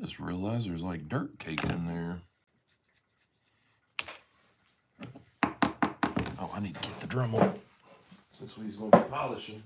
Just realized there's like dirt caked in there. Oh, I need to get the Dremel since we's going to be polishing.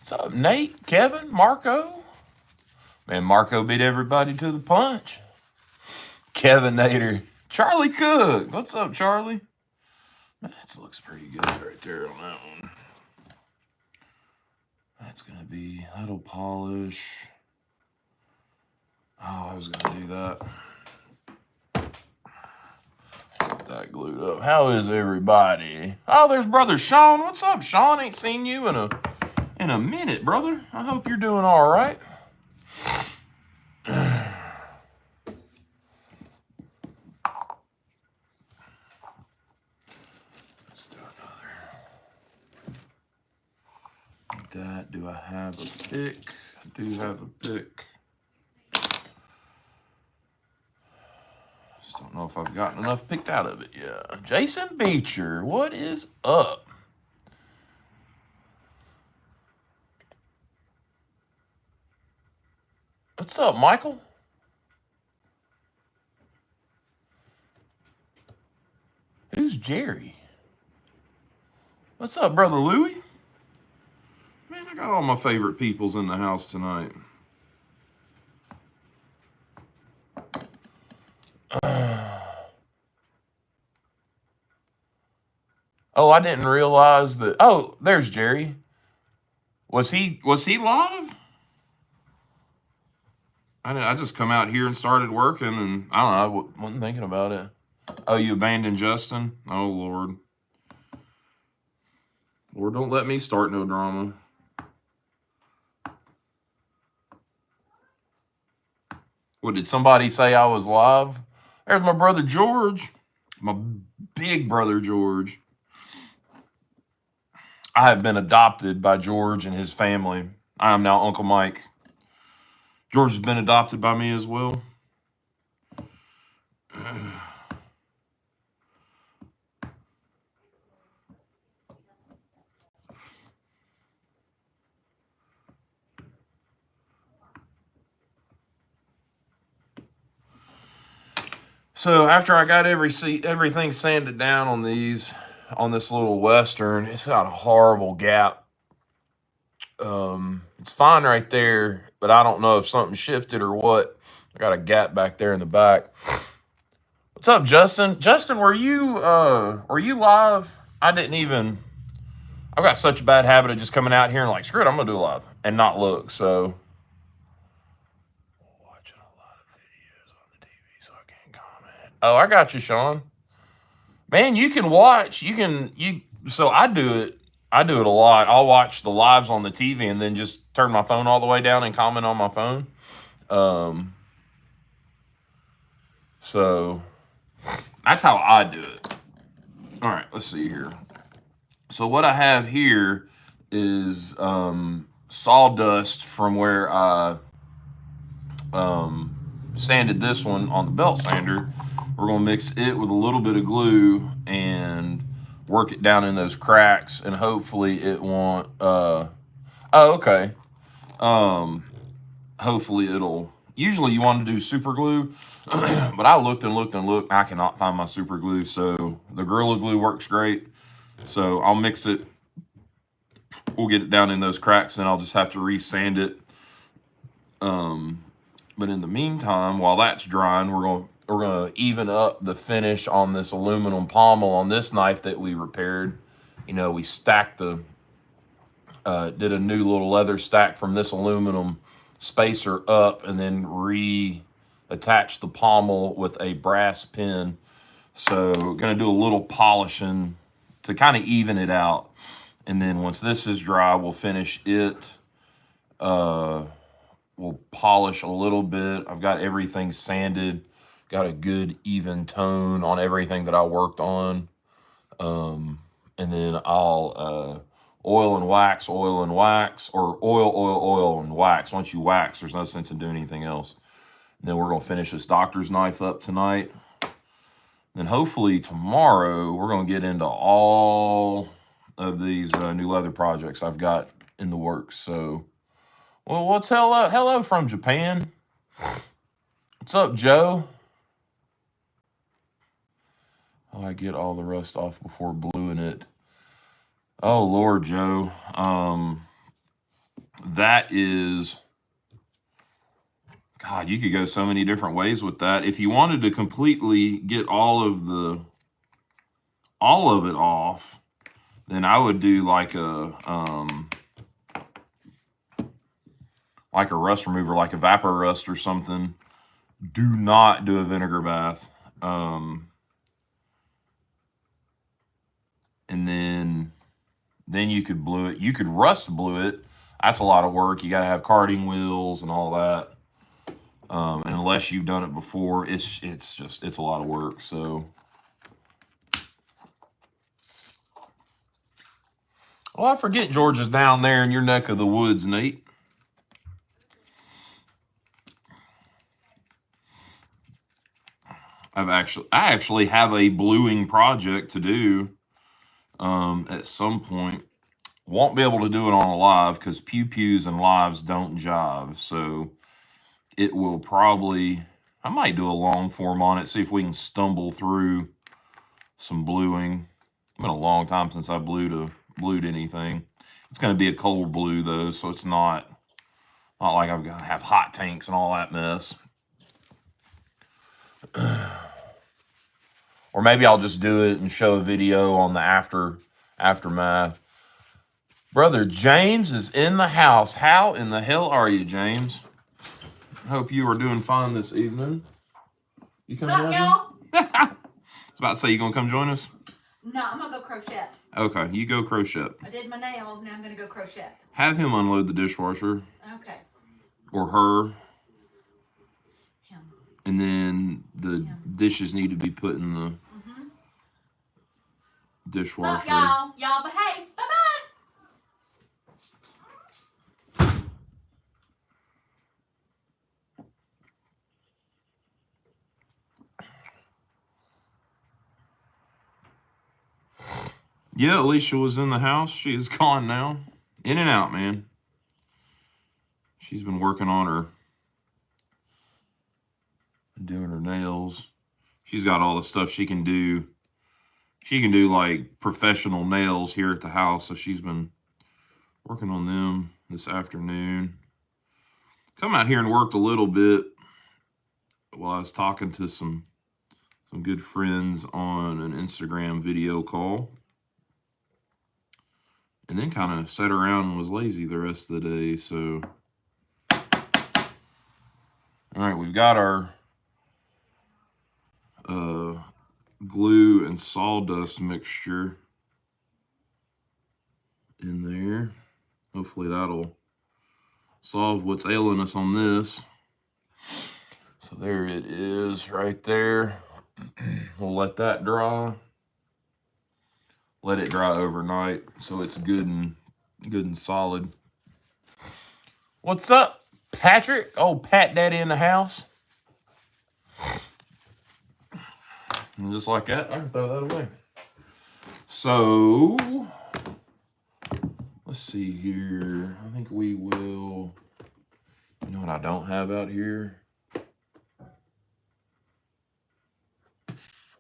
What's up, Nate, Kevin, Marco? Man, Marco beat everybody to the punch. Kevin Nader, Charlie Cook. What's up, Charlie? Man, that looks pretty good right there on that one. That's going to be, that'll polish. Oh, I was going to do that. Get that glued up. How is everybody? Oh, there's brother Sean. What's up, Sean? Ain't seen you in a minute, brother. I hope you're doing all right. Let's do another. That. Do I have a pick? I do have a pick. Just don't know if I've gotten enough picked out of it yet. Jason Beecher, what is up? What's up, Michael? Who's Jerry? What's up, brother Louie? Man, I got all my favorite peoples in the house tonight. Oh, I didn't realize that. Oh, there's Jerry. Was he live? I just come out here and started working, and I don't know, I wasn't thinking about it. Oh, you abandoned Justin? Oh, Lord. Lord, don't let me start no drama. What, did somebody say I was live? There's my brother George. My big brother George. I have been adopted by George and his family. I am now Uncle Mike. George has been adopted by me as well. So after I got everything sanded down on this little Western, it's got a horrible gap. It's fine right there, but I don't know if something shifted or what. I got a gap back there in the back. What's up, Justin? Justin, were you live? I've got such a bad habit of just coming out here and like, screw it, I'm gonna do live and not look. So watching a lot of videos on the TV, so I can't comment. Oh, I got you, Sean. Man, you can watch. So I do it. I do it a lot. I'll watch the lives on the TV and then just turn my phone all the way down and comment on my phone. So that's how I do it. All right, let's see here. So what I have here is sawdust from where I sanded this one on the belt sander. We're going to mix it with a little bit of glue and work it down in those cracks, and hopefully it won't, okay. Hopefully usually you want to do super glue, but I looked and looked and looked. I cannot find my super glue, so the Gorilla Glue works great. So I'll mix it. We'll get it down in those cracks, and I'll just have to re-sand it. But in the meantime, while that's drying, we're gonna even up the finish on this aluminum pommel on this knife that we repaired. You know, we stacked the Did a new little leather stack from this aluminum spacer up, and then reattached the pommel with a brass pin. So gonna do a little polishing to kind of even it out. And then once this is dry, we'll finish it. We'll polish a little bit. I've got everything sanded. Got a good even tone on everything that I worked on. And then I'll oil and wax, or oil and wax. Once you wax, there's no sense in doing anything else. And then we're gonna finish this doctor's knife up tonight. Then hopefully tomorrow we're gonna get into all of these new leather projects I've got in the works. So, well, what's hello from Japan? What's up, Joe? Oh, I get all the rust off before bluing it. Oh, Lord, Joe. That is, God, you could go so many different ways with that. If you wanted to completely get all of it off, then I would do like a rust remover, like a vapor rust or something. Do not do a vinegar bath. And then you could blue it. You could rust blue it. That's a lot of work. You got to have carding wheels and all that. And unless you've done it before, it's a lot of work. So, well, I forget Georgia's down there in your neck of the woods, Nate. I actually have a bluing project to do at some point. Won't be able to do it on a live because pews and lives don't jive. So it will probably, I might do a long form on it, see if we can stumble through some bluing. It's been a long time since I blued anything. It's going to be a cold blue though, so it's not like I've got to have hot tanks and all that mess. Or maybe I'll just do it and show a video on the aftermath. Brother James is in the house. How in the hell are you, James? I hope you are doing fine this evening. You coming down, y'all? I was about to say, you gonna come join us? No, I'm gonna go crochet. Okay, you go crochet. I did my nails, now I'm gonna go crochet. Have him unload the dishwasher. Okay. Or her. Him. And then the dishes need to be put in the dishwasher. What's up, y'all? Y'all behave. Bye-bye. Yeah, Alicia was in the house. She is gone now. In and out, man. She's been working on her, doing her nails. She's got all the stuff she can do. She can do like professional nails here at the house. So she's been working on them this afternoon. Come out here and worked a little bit while I was talking to some good friends on an Instagram video call. And then kind of sat around and was lazy the rest of the day. So, all right, we've got our glue and sawdust mixture in there. Hopefully that'll solve what's ailing us on this. So there it is right there. We'll let that dry. Let it dry overnight so it's good and solid. What's up, Patrick? Oh, Pat Daddy in the house. And just like that, I can throw that away. So, let's see here. I think we will, you know what I don't have out here?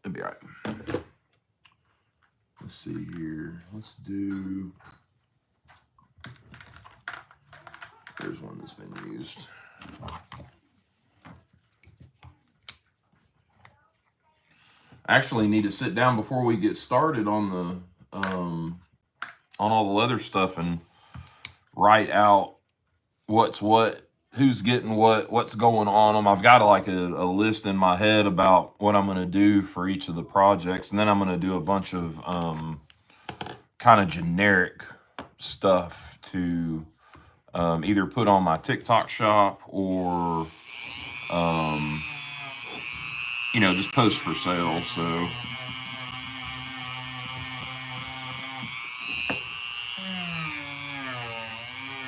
It'll be all right. Let's see here. Let's do, there's one that's been used. I actually need to sit down before we get started on the on all the leather stuff and write out what's what, who's getting what's going on them. I've got like a list in my head about what I'm going to do for each of the projects, and then I'm going to do a bunch of kind of generic stuff to either put on my TikTok shop or just post for sale. So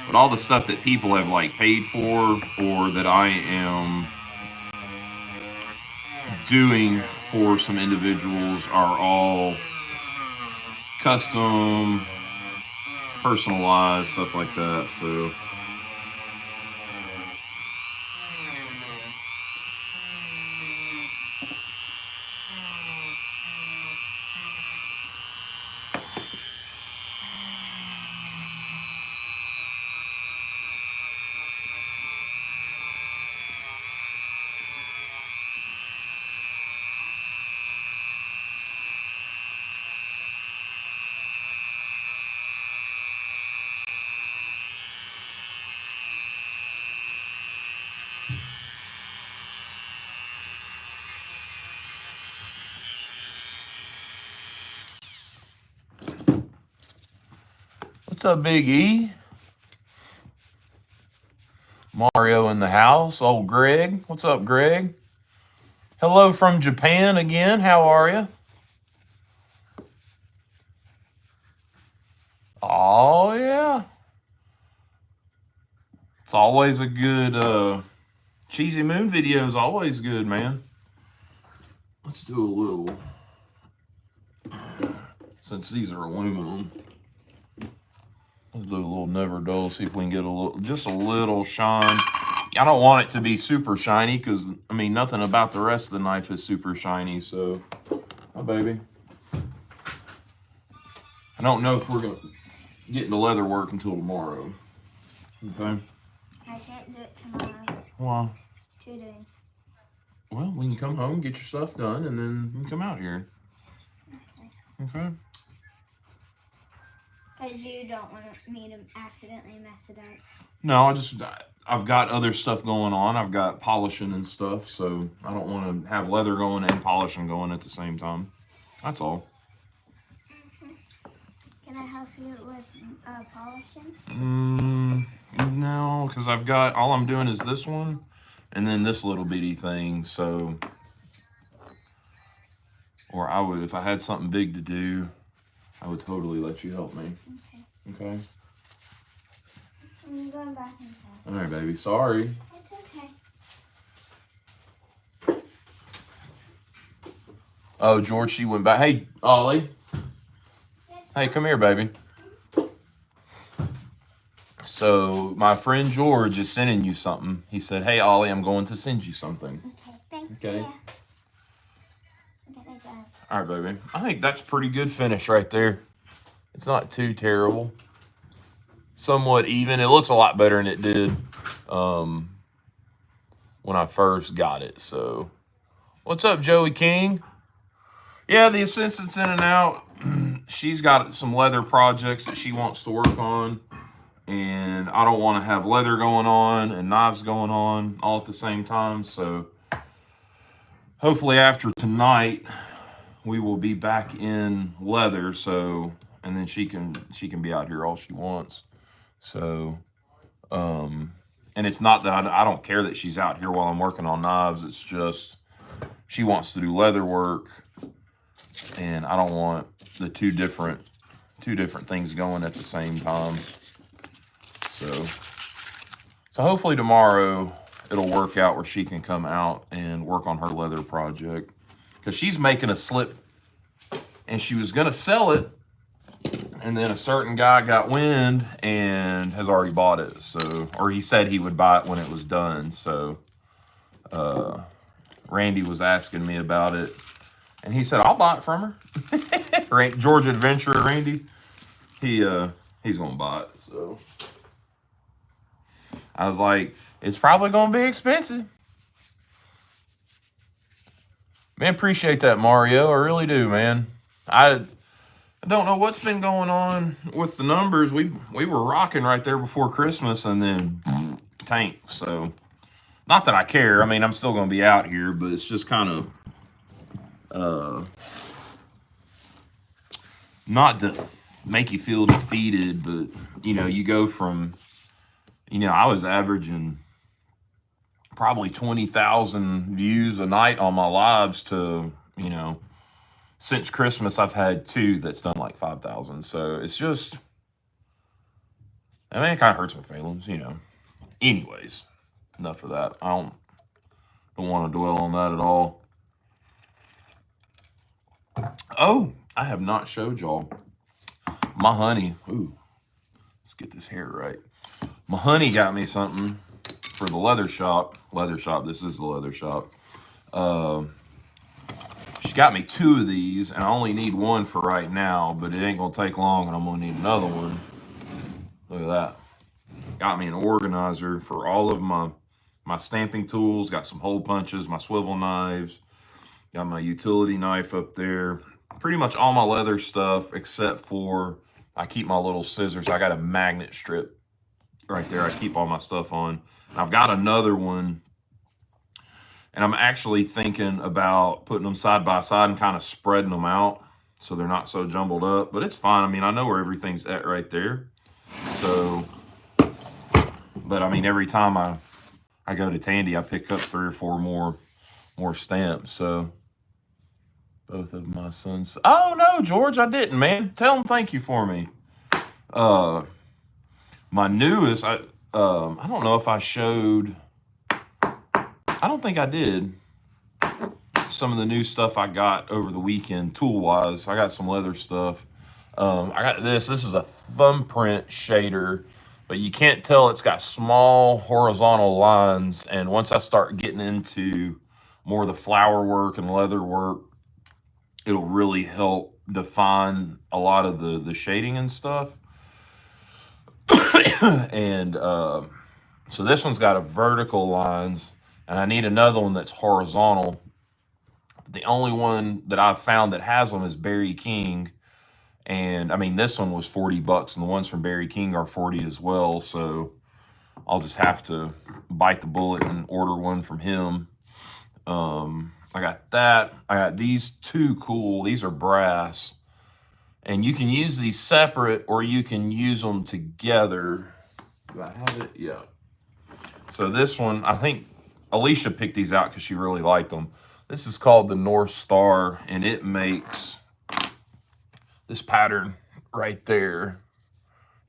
but all the stuff that people have like paid for or that I am doing for some individuals are all custom, personalized, stuff like that. So what's up, Big E? Mario in the house. Old Greg. What's up, Greg? Hello from Japan again. How are you? Oh, yeah. It's always a good, Cheesy Moon video is always good, man. Let's do a little, since these are aluminum, let's do a little never dull, see if we can get just a little shine. I don't want it to be super shiny because, I mean, nothing about the rest of the knife is super shiny, so, hi, baby. I don't know if we're going to get into leather work until tomorrow. Okay? I can't do it tomorrow. Why? 2 days. Well, we can come home, get your stuff done, and then you can come out here. Okay? Because you don't want me to accidentally mess it up. No, I've got other stuff going on. I've got polishing and stuff, so I don't want to have leather going and polishing going at the same time. That's all. Can I help you with polishing? No, because all I'm doing is this one and then this little bitty thing, so, or I would, if I had something big to do, I would totally let you help me. Okay? I'm going back inside. All right, baby. Sorry. It's okay. Oh, George, she went back. Hey, Ollie. Yes. Hey, come here, baby. So my friend George is sending you something. He said, "Hey, Ollie, I'm going to send you something." Okay, thank Okay. you. Okay, All right, baby. I think that's a pretty good finish right there. It's not too terrible. Somewhat even. It looks a lot better than it did when I first got it. So, what's up, Joey King? Yeah, the assistant's in and out. She's got some leather projects that she wants to work on. And I don't want to have leather going on and knives going on all at the same time. So, hopefully after tonight, we will be back in leather. So, and then she can be out here all she wants. So, and it's not that I don't care that she's out here while I'm working on knives. It's just she wants to do leather work, and I don't want the two different things going at the same time. So hopefully tomorrow it'll work out where she can come out and work on her leather project, because she's making a slip, and she was gonna sell it. And then a certain guy got wind and has already bought it. So, or he said he would buy it when it was done. So, Randy was asking me about it, and he said, "I'll buy it from her." Georgia Adventurer Randy, he's gonna buy it. So, I was like, "It's probably gonna be expensive." Man, appreciate that, Mario. I really do, man. I don't know what's been going on with the numbers. We were rocking right there before Christmas, and then tank. So, not that I care. I mean, I'm still going to be out here, but it's just kind of not to make you feel defeated, but you know, you go from, you know, I was averaging probably 20,000 views a night on my lives to, you know, since Christmas, I've had 2 that's done like 5,000. So it's just, I mean, it kind of hurts my feelings, you know. Anyways, enough of that. I don't want to dwell on that at all. Oh, I have not showed y'all my honey. Ooh, let's get this hair right. My honey got me something for the leather shop. This is the leather shop. She got me 2 of these, and I only need 1 for right now, but it ain't gonna take long, and I'm gonna need another one. Look at that. Got me an organizer for all of my stamping tools. Got some hole punches, my swivel knives. Got my utility knife up there. Pretty much all my leather stuff, except for I keep my little scissors. I got a magnet strip right there. I keep all my stuff on. And I've got another one, and I'm actually thinking about putting them side by side and kind of spreading them out so they're not so jumbled up. But it's fine. I mean, I know where everything's at right there. So, but I mean, every time I go to Tandy, I pick up 3 or 4 more stamps. So both of my sons. Oh no, George, I didn't, man. Tell them thank you for me. My newest, I don't know if I showed. I don't think I did. Some of the new stuff I got over the weekend, tool-wise. I got some leather stuff. I got this. This is a thumbprint shader, but you can't tell it's got small horizontal lines. And once I start getting into more of the flower work and leather work, it'll really help define a lot of the shading and stuff. And so this one's got a vertical lines, and I need another one that's horizontal. The only one that I've found that has them is Barry King. And I mean, this one was $40, and the ones from Barry King are 40 as well. So I'll just have to bite the bullet and order one from him. I got that. I got these 2 cool. These are brass. And you can use these separate, or you can use them together. Do I have it? Yeah. So this one, I think Alicia picked these out because she really liked them. This is called the North Star, and it makes this pattern right there.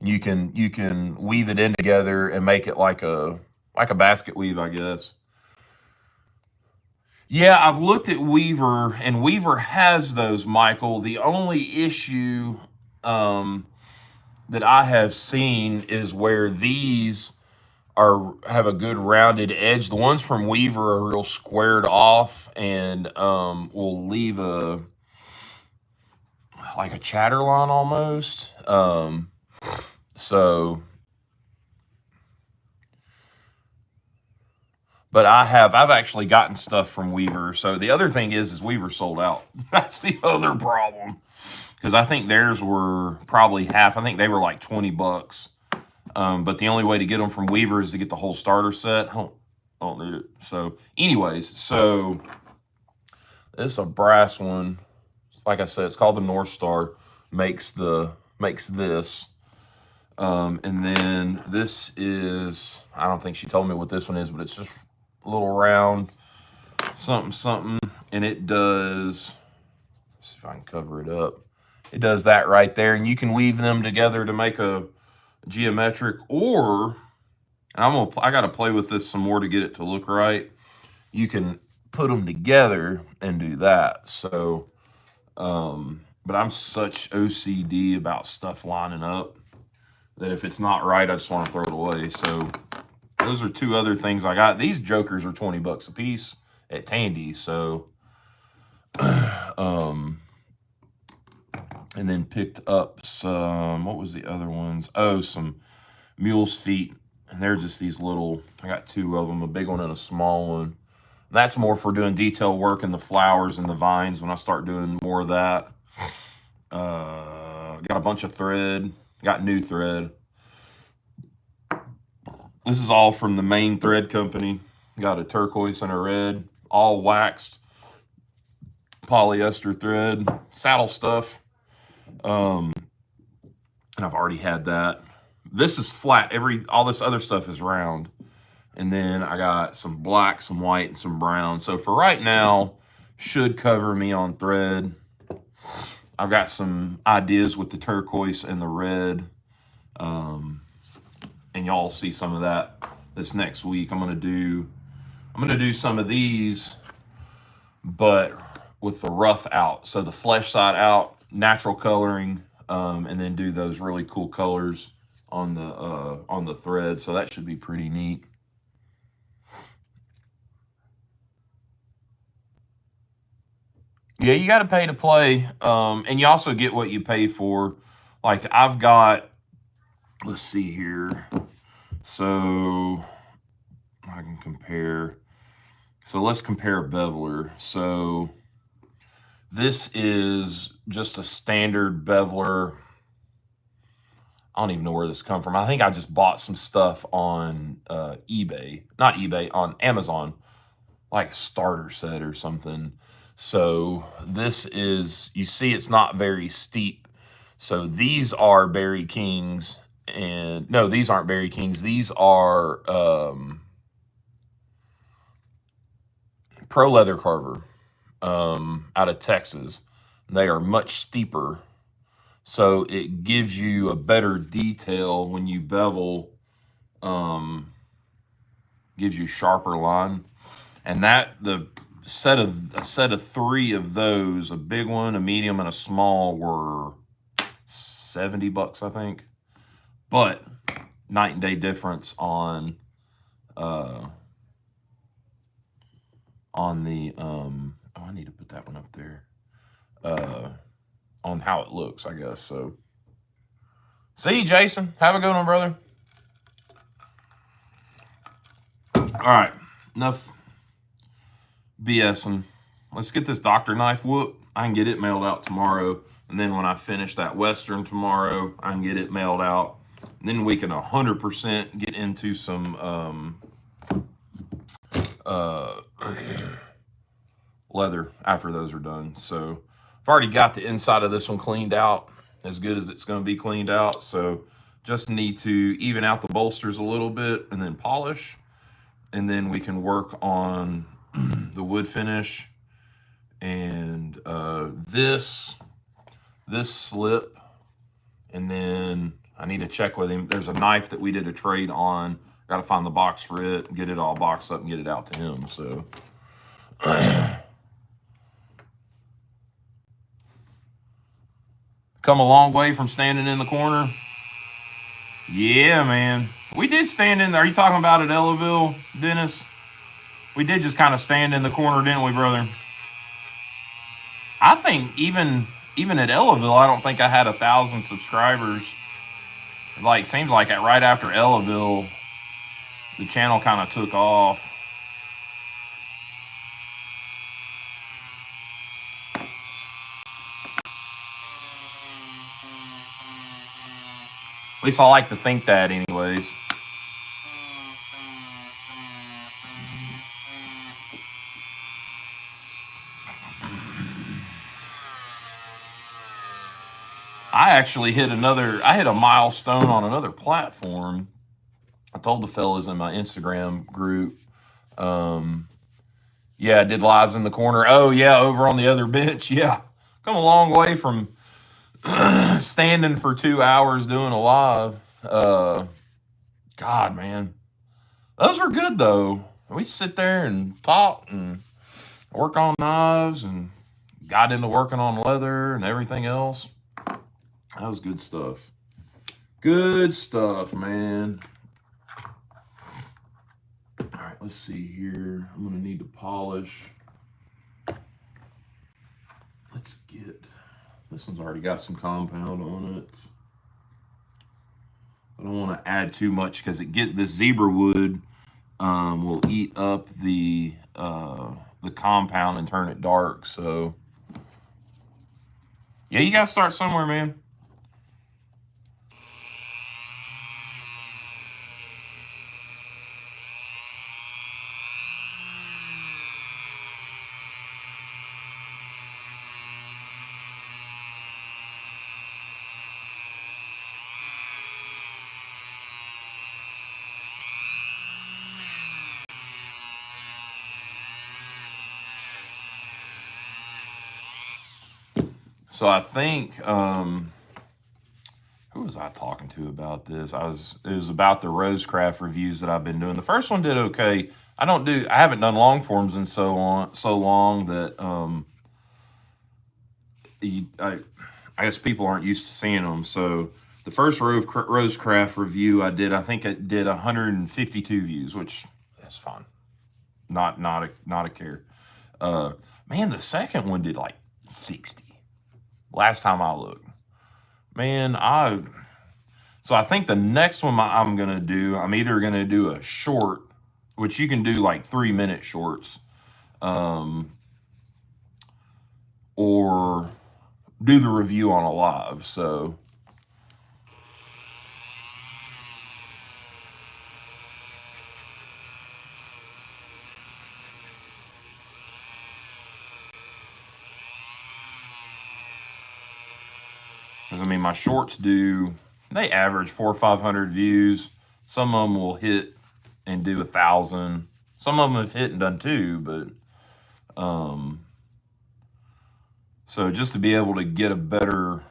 You can weave it in together and make it like a basket weave, I guess. Yeah, I've looked at Weaver, and Weaver has those, Michael. The only issue that I have seen is where these have a good rounded edge. The ones from Weaver are real squared off, and will leave like a chatter line almost. So, but I've actually gotten stuff from Weaver. So the other thing is Weaver sold out. That's the other problem, because I think theirs were probably half. I think they were like $20. But the only way to get them from Weaver is to get the whole starter set. I don't need it. So anyways, so this is a brass one. Like I said, it's called the North Star. Makes this. And then this is, I don't think she told me what this one is, but it's just a little round something. And it does, let's see if I can cover it up. It does that right there. And you can weave them together to make a geometric, or, and I got to play with this some more to get it to look right. You can put them together and do that. So, but I'm such OCD about stuff lining up that if it's not right, I just want to throw it away. So those are 2 other things I got. These jokers are $20 a piece at Tandy. So, and then picked up some, what was the other ones? Oh, some mule's feet. And they're just these little, I got 2 of them, a big one and a small one. That's more for doing detail work in the flowers and the vines when I start doing more of that. a bunch of thread. Got new thread. This is all from the Main Thread Company. Got a turquoise and a red, all waxed polyester thread, saddle stuff. And I've already had that. This is flat. All this other stuff is round. And then I got some black, some white, and some brown. So for right now, should cover me on thread. I've got some ideas with the turquoise and the red. And y'all see some of that this next week. I'm gonna do some of these, but with the rough out. So the flesh side out, natural coloring, and then do those really cool colors on the thread. So that should be pretty neat. Yeah, you got to pay to play, and you also get what you pay for. Like I've got, let's see here. So I can compare. So let's compare beveler. So this is just a standard beveler. I don't even know where this come from. I think I just bought some stuff on eBay. Not eBay, on Amazon. Like a starter set or something. So this is, you see it's not very steep. So these are Berry Kings. And no, these aren't Berry Kings. These are Pro Leather Carver out of Texas. They are much steeper. So it gives you a better detail when you bevel, gives you sharper line. And that, a set of 3 of those, a big one, a medium, and a small, were $70, I think. But night and day difference on the oh, I need to put that one up there. On how it looks, I guess. So see you, Jason. Have a good one, brother. All right, enough BSing. Let's get this Dr. Knife whoop. I can get it mailed out tomorrow. And then when I finish that Western tomorrow, I can get it mailed out. And then we can 100% get into some leather after those are done. So I've already got the inside of this one cleaned out, as good as it's going to be cleaned out. So just need to even out the bolsters a little bit and then polish. And then we can work on the wood finish and this slip. And then I need to check with him. There's a knife that we did a trade on. Got to find the box for it, get it all boxed up and get it out to him. So come a long way from standing in the corner. Yeah, man. We did stand in there. Are you talking about at Ellaville, Dennis? We did just kind of stand in the corner, didn't we, brother? I think even at Ellaville, I don't think I had 1,000 subscribers. Like, seems like right after Ellaville, the channel kind of took off. At least I like to think that anyways. I actually hit a milestone on another platform. I told the fellas in my Instagram group, yeah, I did lives in the corner. Oh yeah, over on the other bench. Yeah, come a long way from standing for 2 hours doing a live. God, man, those were good though. We sit there and talk and work on knives and got into working on leather and everything else. That was good stuff. Good stuff, man. All right, let's see here. I'm gonna need to polish. Let's get, this one's already got some compound on it. I don't want to add too much because the zebra wood will eat up the compound and turn it dark. So yeah, you gotta start somewhere, man. So I think who was I talking to about this? It was about the Rosecraft reviews that I've been doing. The first one did okay. I haven't done long forms in so long that I guess people aren't used to seeing them. So the first Rosecraft review I think it did 152 views, which that's fine. Not a care. Man, the second one did like 60. Last time I looked. Man, so I think the next one I'm gonna do, I'm either gonna do a short, which you can do like 3-minute shorts, or do the review on a live. So I mean, my shorts they average 400 or 500 views. Some of them will hit and do 1,000. Some of them have hit and done 2, but so just to be able to get a better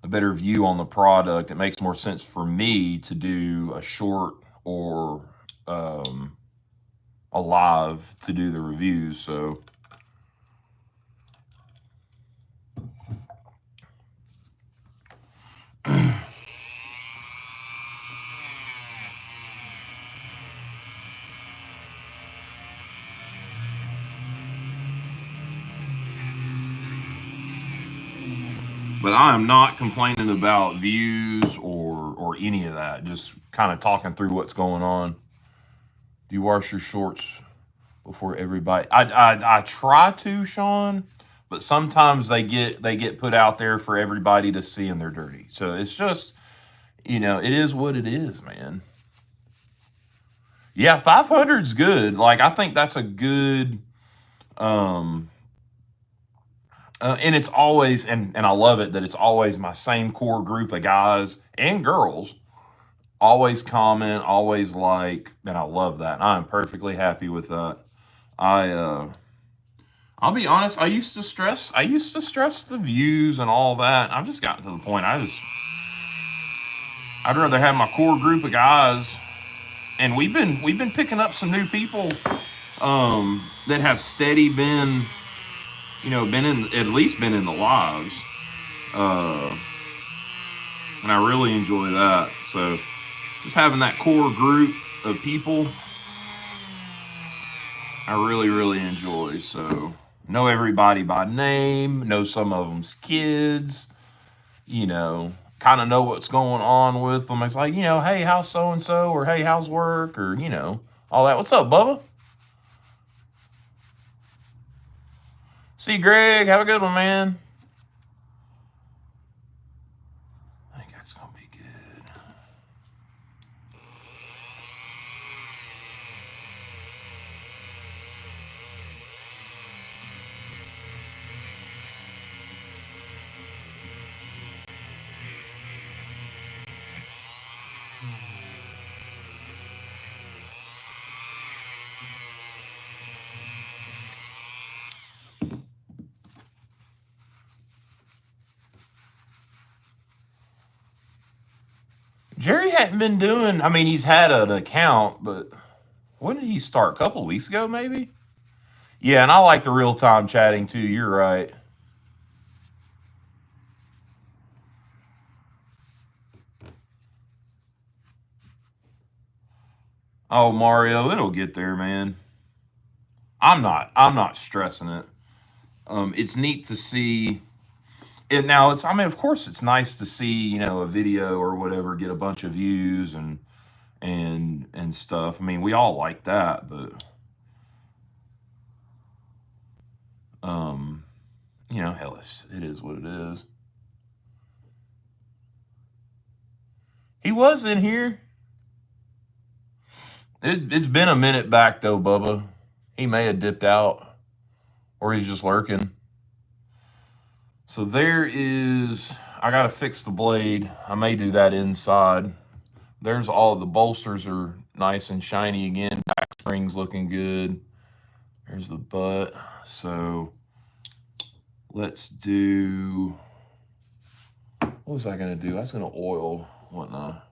view on the product, it makes more sense for me to do a short or a live to do the reviews. So but I am not complaining about views or any of that. Just kind of talking through what's going on. Do you wash your shorts before everybody? I try to, Sean, but sometimes they get put out there for everybody to see and they're dirty. So it's just, it is what it is, man. Yeah, 500's good. Like, I think that's a good and it's always, and I love it that it's always my same core group of guys and girls. Always comment, always like, and I love that. I'm perfectly happy with that. I'll be honest, I used to stress the views and all that. I've just gotten to the point I'd rather have my core group of guys, and we've been picking up some new people that have steady been at least been in the lives. And I really enjoy that. So just having that core group of people, I really, really enjoy. So know everybody by name, know some of them's kids, kind of know what's going on with them. It's like, hey, how's so-and-so? Or hey, how's work? Or, all that. What's up, Bubba? See you, Greg. Have a good one, man. I think that's going to be good. Jerry hadn't been doing, he's had an account, but when did he start? A couple of weeks ago, maybe? Yeah, and I like the real-time chatting, too. You're right. Oh, Mario, it'll get there, man. I'm not stressing it. It's neat to see it now. Of course it's nice to see, a video or whatever get a bunch of views and stuff. We all like that, but hell, it is what it is. He was in here. It's been a minute back though, Bubba. He may have dipped out, or he's just lurking. So I gotta fix the blade. I may do that inside. There's all the bolsters are nice and shiny again. Back spring's looking good. There's the butt. So let's do, what was I going to do? I was going to oil, whatnot.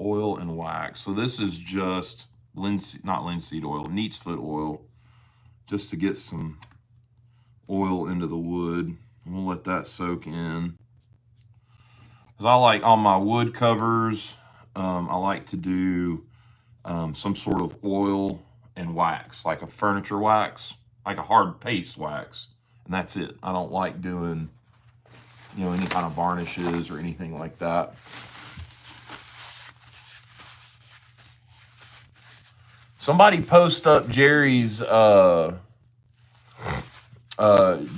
Oil and wax. So this is just not linseed oil, neat's foot oil, just to get some oil into the wood. We'll let that soak in. Because I like on my wood covers, I like to do some sort of oil and wax, like a furniture wax, like a hard paste wax, and that's it. I don't like doing, any kind of varnishes or anything like that. Somebody post up Jerry's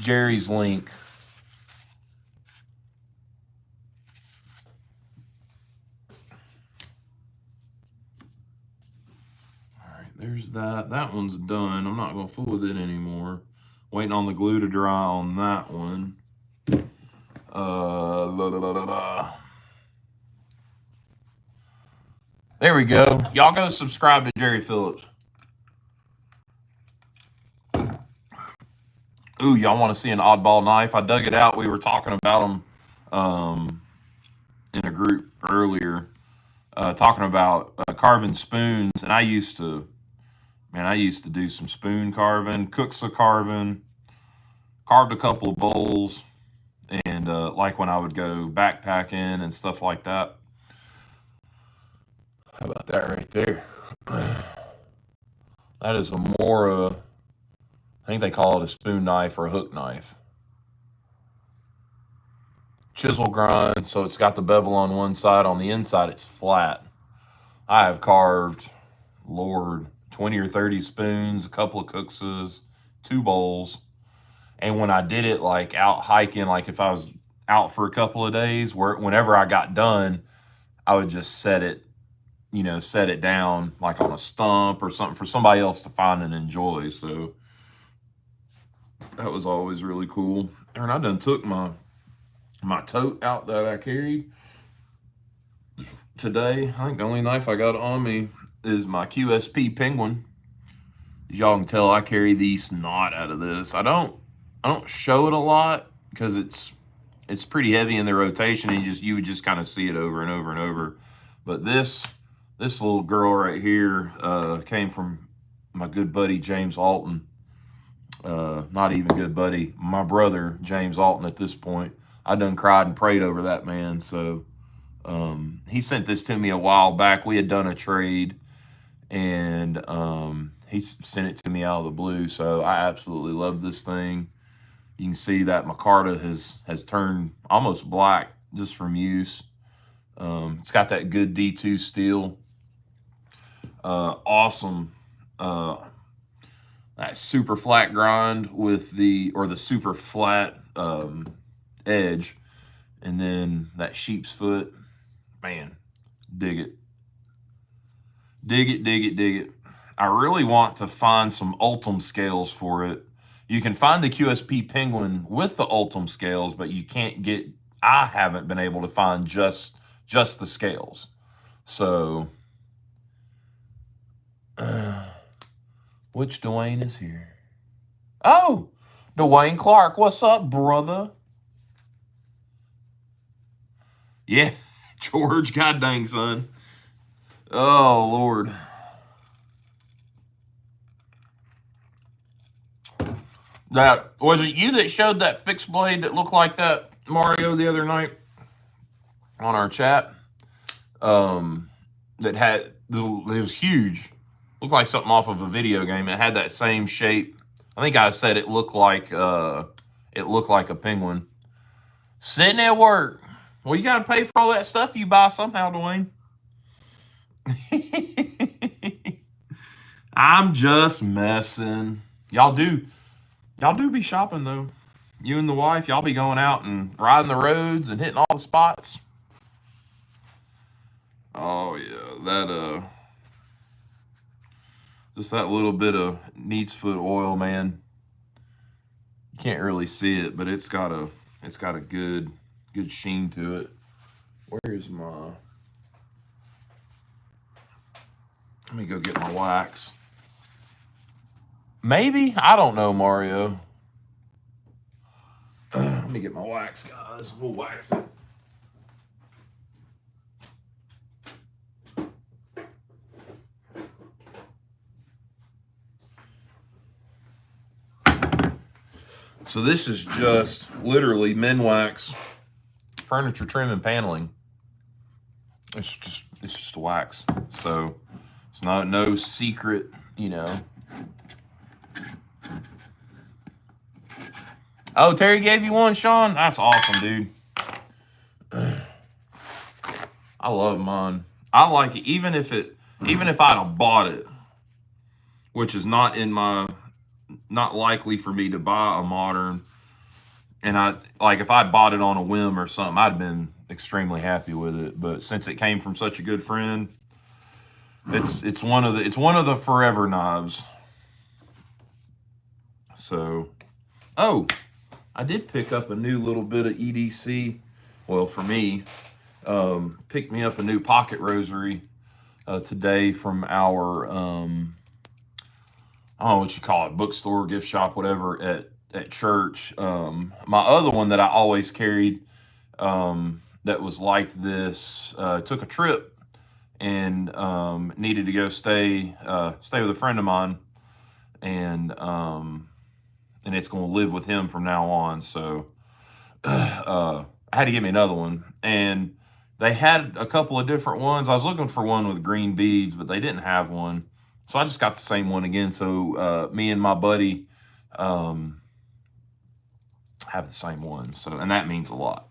Jerry's link. All right, there's that. That one's done. I'm not gonna fool with it anymore. Waiting on the glue to dry on that one. There we go. Y'all go subscribe to Jerry Phillips. Ooh, y'all want to see an oddball knife? I dug it out. We were talking about them in a group earlier, talking about carving spoons. And I used to do some spoon carving, cooksa carving, carved a couple of bowls, and like when I would go backpacking and stuff like that. How about that right there? That is a more, I think they call it a spoon knife or a hook knife. Chisel grind, so it's got the bevel on one side. On the inside, it's flat. I have carved, Lord, 20 or 30 spoons, a couple of cooksas, 2 bowls. And when I did it, like out hiking, like if I was out for a couple of days, whenever I got done, I would just set it down like on a stump or something for somebody else to find and enjoy. So that was always really cool. And I done took my tote out that I carried today. I think the only knife I got on me is my QSP Penguin. As y'all can tell, I carry the snot out of this. I don't show it a lot because it's pretty heavy in the rotation, and you would just kind of see it over and over and over. But this little girl right here came from my good buddy James Alton. Not even good buddy, my brother James Alton at this point. I done cried and prayed over that man. So he sent this to me a while back. We had done a trade, and he sent it to me out of the blue. So I absolutely love this thing. You can see that micarta has turned almost black just from use. It's got that good D2 steel. Awesome. That super flat grind with the super flat edge, and then that sheep's foot. Man, dig it. Dig it, dig it, dig it. I really want to find some Ultim scales for it. You can find the QSP Penguin with the Ultim scales, but you can't get, I haven't been able to find just the scales. So, which Dwayne is here? Oh, Dwayne Clark, what's up, brother? Yeah, George, god dang, son. Oh, Lord. That was it you that showed that fixed blade that looked like that, Mario, the other night on our chat? That had, it was huge. Looked like something off of a video game. It had that same shape. I think I said it looked like a penguin. Sitting at work. Well, you got to pay for all that stuff you buy somehow, Dwayne. I'm just messing. Y'all do be shopping though. You and the wife, y'all be going out and riding the roads and hitting all the spots. Oh yeah, that just that little bit of neat's foot oil, man. You can't really see it, but it's got a good sheen to it. Where's my? Let me go get my wax. Maybe? I don't know, Mario. Let me get my wax, guys. We'll wax it. So this is just literally Minwax furniture trim and paneling. It's just a wax. So it's no secret, you know. Oh, Terry gave you one, Sean? That's awesome, dude. I love mine. I like it even if I'd have bought it, which is not likely for me to buy a modern. And if I bought it on a whim or something, I'd have been extremely happy with it. But since it came from such a good friend, it's one of the forever knives. So, I did pick up a new little bit of EDC. Well, for me, picked me up a new pocket rosary today from our I don't know what you call it, bookstore, gift shop, whatever, at church. My other one that I always carried that was like this took a trip and needed to go stay with a friend of mine, and it's going to live with him from now on. So I had to get me another one, and they had a couple of different ones. I was looking for one with green beads, but they didn't have one. So I just got the same one again. So me and my buddy have the same one. So, and that means a lot.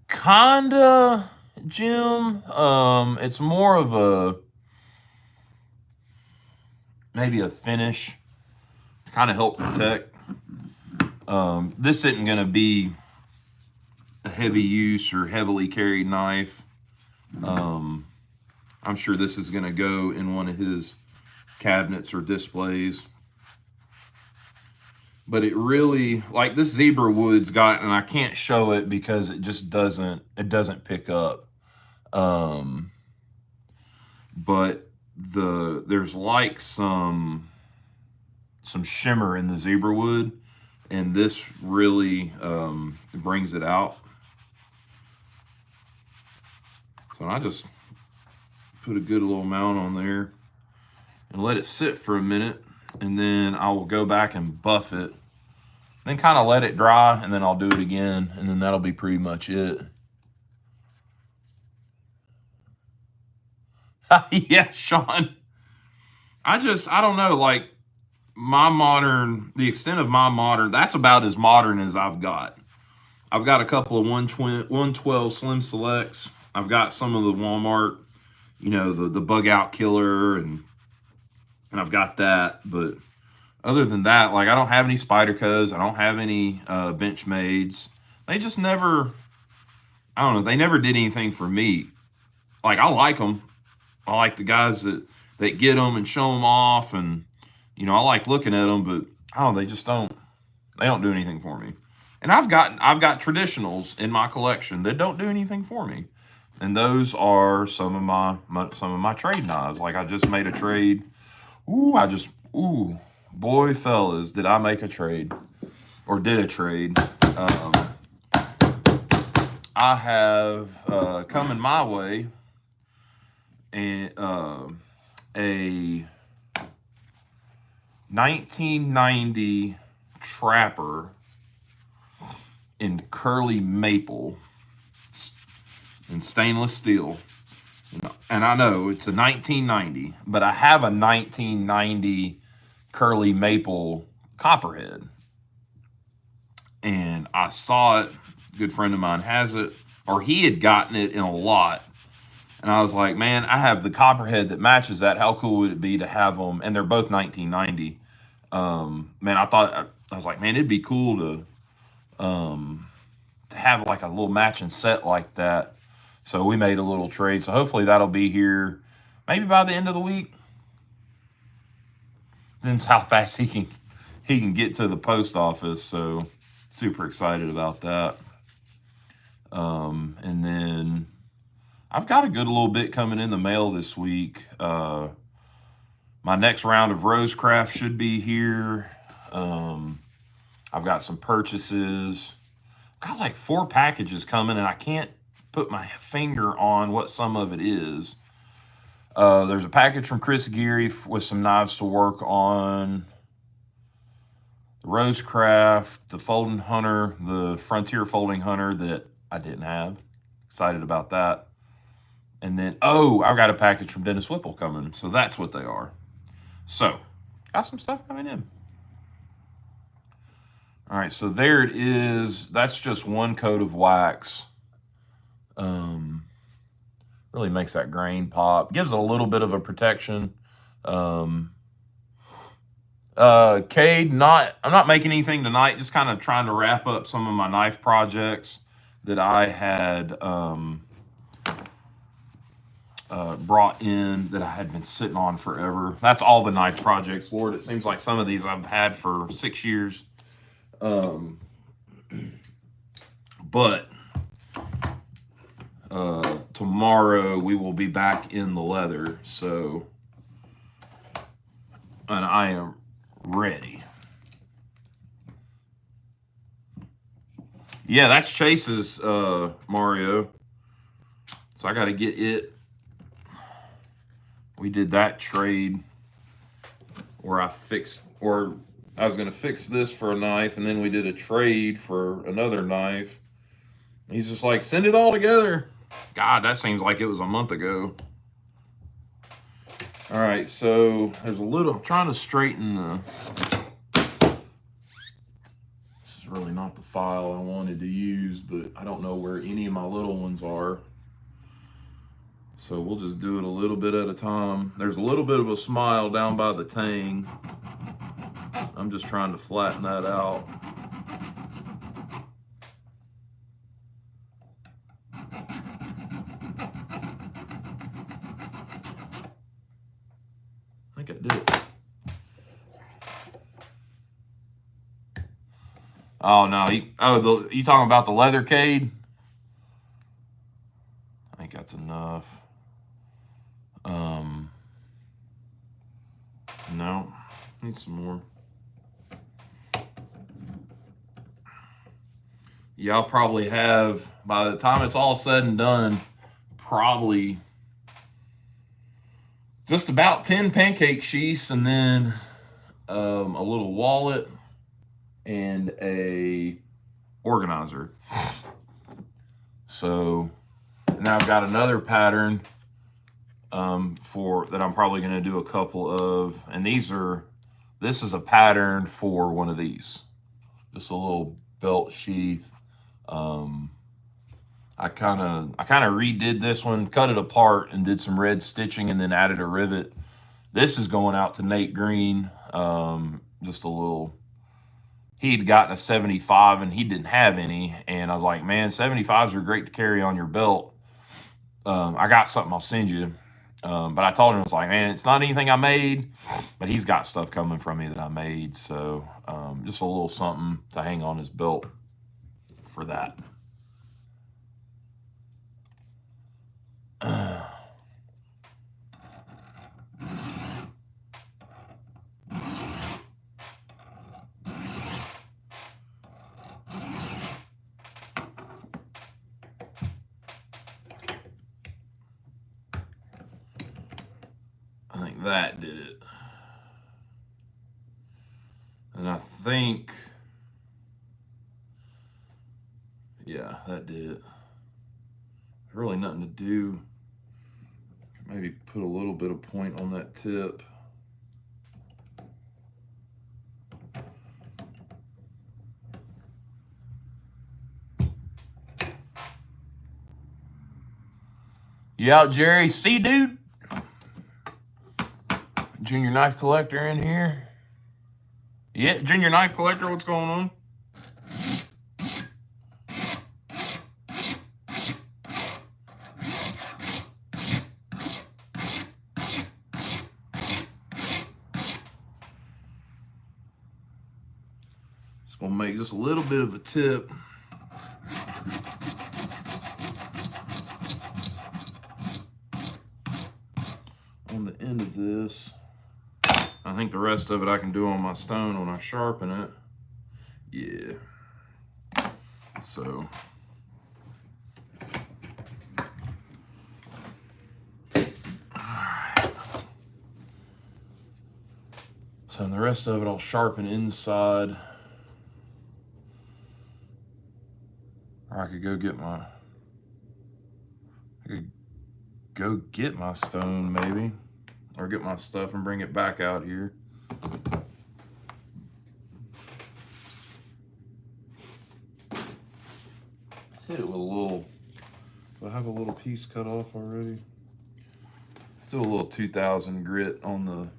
Kinda, Jim. It's more of maybe a finish to kind of help protect. This isn't going to be a heavy use or heavily carried knife. I'm sure this is going to go in one of his cabinets or displays. But it really, like this zebra wood's got, and I can't show it because it just doesn't pick up. But there's like some shimmer in the zebra wood, and this really brings it out. So I just put a good little amount on there and let it sit for a minute, and then I will go back and buff it, then kind of let it dry, and then I'll do it again, and then that'll be pretty much it. Yeah, Sean. I don't know, like the extent of my modern, that's about as modern as I've got. I've got a couple of 112 Slim Selects. I've got some of the Walmart, the bug out killer, and I've got that. But other than that, like I don't have any Spydercos. I don't have any Benchmades. They just never, I don't know, they never did anything for me. Like I like them. I like the guys that get them and show them off, and I like looking at them, but I don't know, they don't do anything for me. And I've got traditionals in my collection that don't do anything for me. And those are some of my trade knives. Like I just made a trade. Boy, fellas, did I make a trade, or did a trade. I have coming my way and a 1990 Trapper in curly maple and stainless steel. And I know it's a 1990, but I have a 1990 curly maple copperhead. And I saw it, a good friend of mine has it, or he had gotten it in a lot. And I was like, man, I have the copperhead that matches that. How cool would it be to have them? And they're both 1990. Man, I was like, man, it'd be cool to have like a little matching set like that. So we made a little trade. So hopefully that'll be here maybe by the end of the week. That's how fast he can get to the post office. So super excited about that. And then I've got a good little bit coming in the mail this week. My next round of Rosecraft should be here. I've got some purchases. Got like 4 packages coming, and I can't put my finger on what some of it is. There's a package from Chris Geary with some knives to work on. The Rosecraft, the Folding Hunter, the Frontier Folding Hunter that I didn't have. Excited about that. And then, I've got a package from Dennis Whipple coming. So that's what they are. So, got some stuff coming in. All right, so there it is. That's just one coat of wax. Really makes that grain pop. Gives a little bit of a protection. Cade, I'm not making anything tonight. Just kind of trying to wrap up some of my knife projects that I had brought in that I had been sitting on forever. That's all the knife projects, Lord. It seems like some of these I've had for 6 years. But tomorrow we will be back in the leather, so, and I am ready. Yeah, that's Chase's Mario. So I got to get it. We did that trade where I was going to fix this for a knife, and then we did a trade for another knife. He's just like, send it all together. God, that seems like it was a month ago. All right, so there's a little, I'm trying to straighten the, this is really not the file I wanted to use, but I don't know where any of my little ones are. So we'll just do it a little bit at a time. There's a little bit of a smile down by the tang. I'm just trying to flatten that out. I think I did it. Oh no, you talking about the leather Cade? I think that's enough. No, need some more. Yeah, I'll probably have, by the time it's all said and done, probably just about 10 pancake sheaths, and then a little wallet and a organizer. So now I've got another pattern for that I'm probably going to do a couple of, and this is a pattern for one of these, just a little belt sheath. I kind of redid this one, cut it apart, and did some red stitching, and then added a rivet. This is going out to Nate Green. Just a little. He'd gotten a 75 and he didn't have any, and I was like, man, 75s are great to carry on your belt. I got something I'll send you. But I told him, I was like, man, it's not anything I made, but he's got stuff coming from me that I made. So just a little something to hang on his belt for that. I think that did it. And I think, yeah, that did it. There's really nothing to do. Maybe put a little bit of point on that tip. You out, Jerry? See, dude? Junior Knife Collector in here. Yeah, Junior Knife Collector, what's going on? Just gonna make just a little bit of a tip. On the end of this. I think the rest of it I can do on my stone when I sharpen it. Yeah. So. Alright. So the rest of it I'll sharpen inside. Or I could go get my stone maybe. Or get my stuff and bring it back out here. Let's hit it with a little, do I have a little piece cut off already? Still a little 2000 grit on the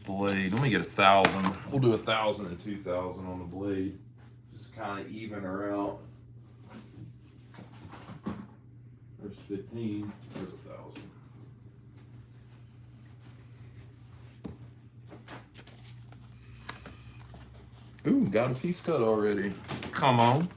blade. Let me get 1000. We'll do 1000 and 2000 on the blade. Just kind of even her out. There's 15, there's 1000. Ooh, got a piece cut already. Come on.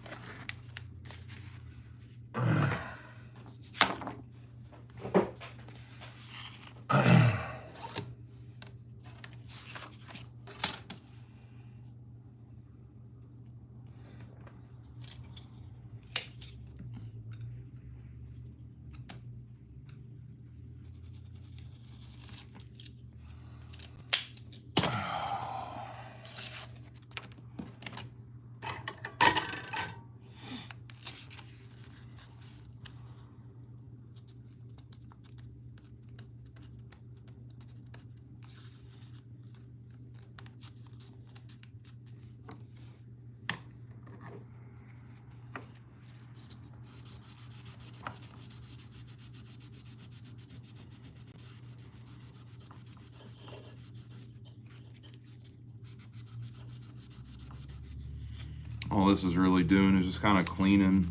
All this is really doing is just kind of cleaning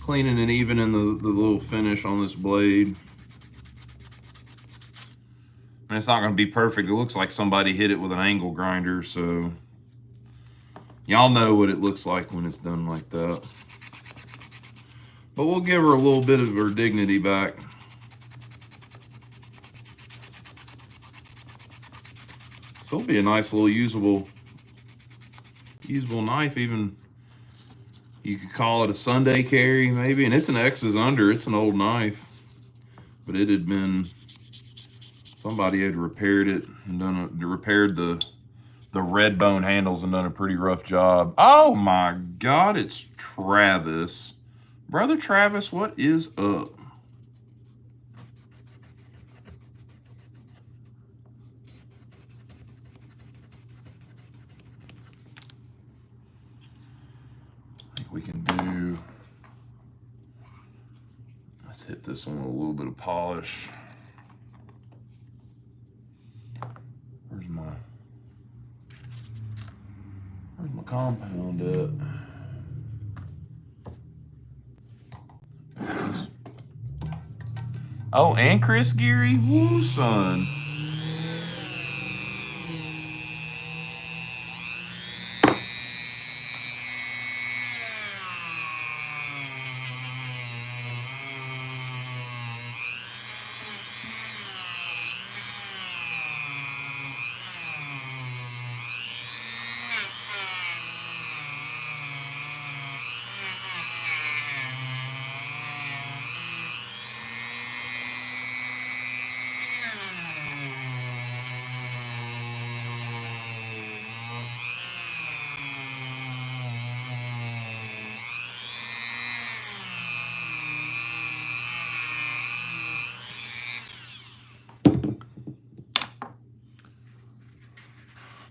and evening the little finish on this blade. And it's not going to be perfect. It looks like somebody hit it with an angle grinder, so y'all know what it looks like when it's done like that. But we'll give her a little bit of her dignity back. Still be a nice little usable knife. Even you could call it a Sunday carry maybe, and it's an X's under. It's an old knife, but it had been, somebody had repaired it and repaired the red bone handles and done a pretty rough job. Oh my God, it's Travis. Brother Travis, what is up? We can do, let's hit this one with a little bit of polish. Where's my compound at? Oh, and Chris Geary? Woo, son.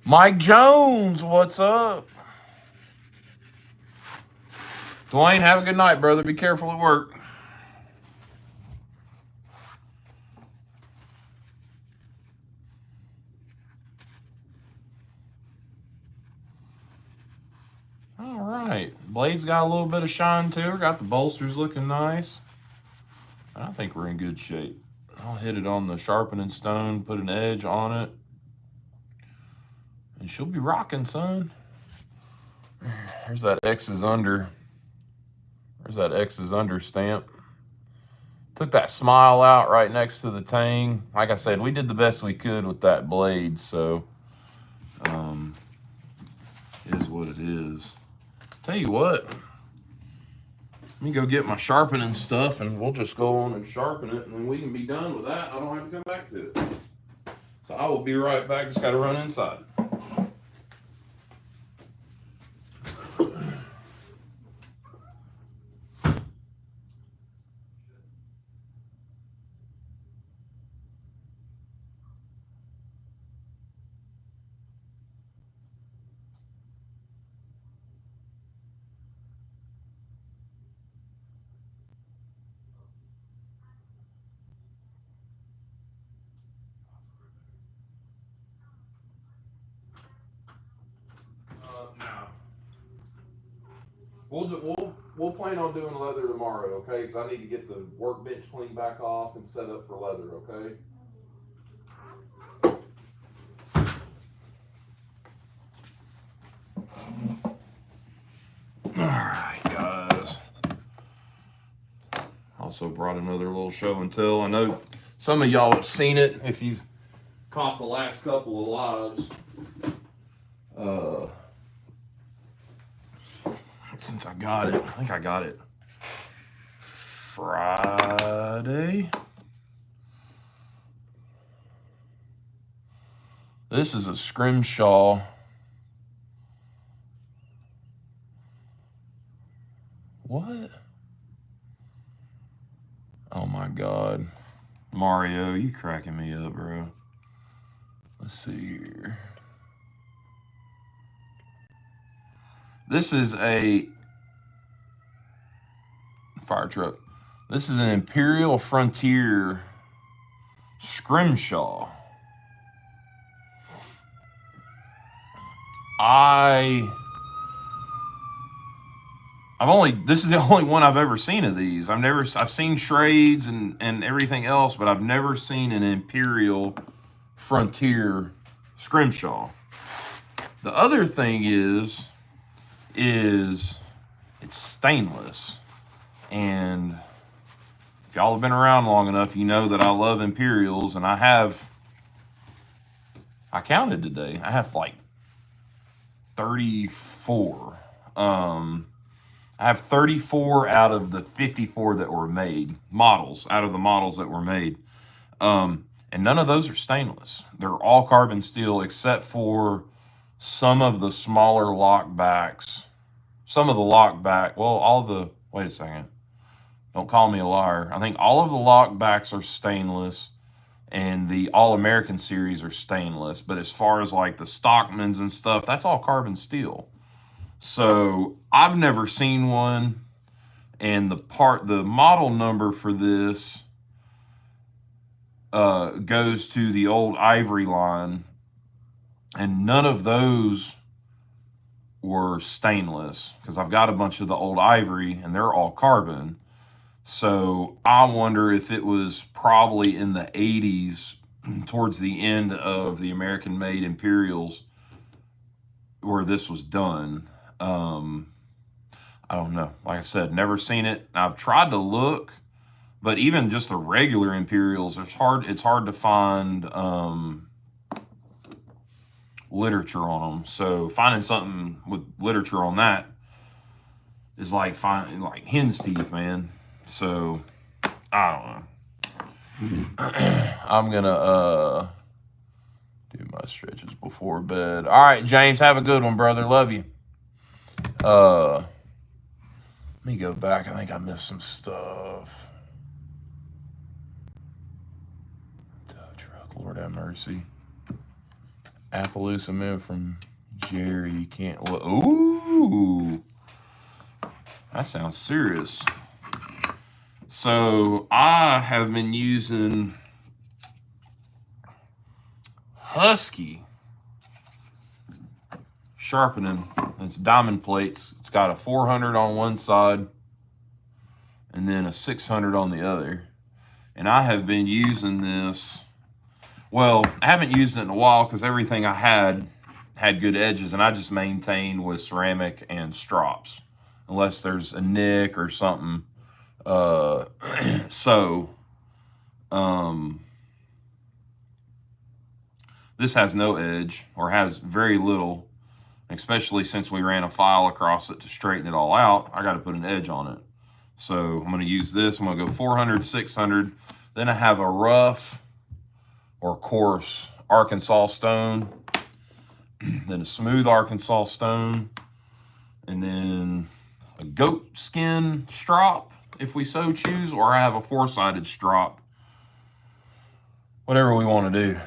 Mike Jones, what's up? Dwayne, have a good night, brother. Be careful at work. All right. Blade's got a little bit of shine to her. Got the bolsters looking nice. I think we're in good shape. I'll hit it on the sharpening stone, put an edge on it. And she'll be rocking, son. There's that X's under. There's that X's under stamp. Took that smile out right next to the tang. Like I said, we did the best we could with that blade, so it is what it is. Tell you what, let me go get my sharpening stuff and we'll just go on and sharpen it and then we can be done with that. I don't have to come back to it. So I will be right back. Just got to run inside. No. We'll plan on doing leather tomorrow, okay? Because I need to get the workbench cleaned back off and set up for leather, okay? All right, guys. Also brought another little show and tell. I know some of y'all have seen it if you've caught the last couple of lives. Since I got it, I think I got it Friday. This is a Scrimshaw. What? Oh my God. Mario, you cracking me up, bro. Let's see here. This is a fire truck. This is an Imperial Frontier Scrimshaw. This is the only one I've ever seen of these. I've seen trades and everything else, but I've never seen an Imperial Frontier Scrimshaw. The other thing is it's stainless. And if y'all have been around long enough, you know that I love Imperials, and I counted today. I have like 34. I have 34 out of the 54 that were made, out of the models that were made. And none of those are stainless. They're all carbon steel except for some of the smaller lockbacks. Wait a second. Don't call me a liar. I think all of the lockbacks are stainless and the All-American series are stainless. But as far as like the Stockmans and stuff, that's all carbon steel. So I've never seen one. And the model number for this goes to the old Ivory line. And none of those were stainless because I've got a bunch of the old Ivory and they're all carbon. So I wonder if it was probably in the 80s towards the end of the American-made Imperials where this was done. I don't know. Like I said, never seen it. I've tried to look, but even just the regular Imperials, it's hard to find literature on them. So finding something with literature on that is like finding like hen's teeth, man. So I don't know. I'm gonna do my stretches before bed. All right, James, have a good one, brother. Love you. Let me go back. I think I missed some stuff. Tow truck, Lord have mercy. Appaloosa move from Jerry. You can't. Ooh, that sounds serious. So I have been using Husky Sharpening. It's diamond plates. It's got a 400 on one side and then a 600 on the other. And I have been using this. Well, I haven't used it in a while because everything I had good edges, and I just maintained with ceramic and strops, unless there's a nick or something. So, this has no edge, or has very little, especially since we ran a file across it to straighten it all out. I got to put an edge on it. So I'm going to use this. I'm going to go 400, 600. Then I have a rough or coarse Arkansas stone, then a smooth Arkansas stone, and then a goat skin strop if we so choose, or I have a 4-sided strop. Whatever we want to do.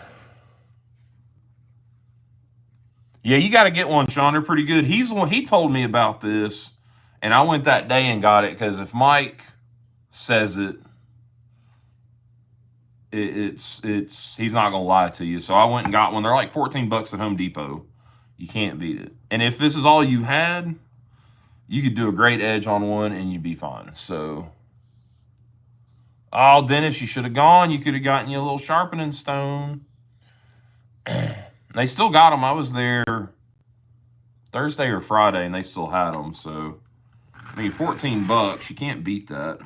Yeah, you got to get one, Sean. They're pretty good. He told me about this, and I went that day and got it because if Mike says it's he's not gonna lie to you. So I went and got one. They're like $14 at Home Depot. You can't beat it. And if this is all you had, you could do a great edge on one and you'd be fine. So, oh, Dennis, you should have gone. You could have gotten you a little sharpening stone. They still got them. I was there Thursday or Friday, and they still had them. So, I mean, $14. You can't beat that.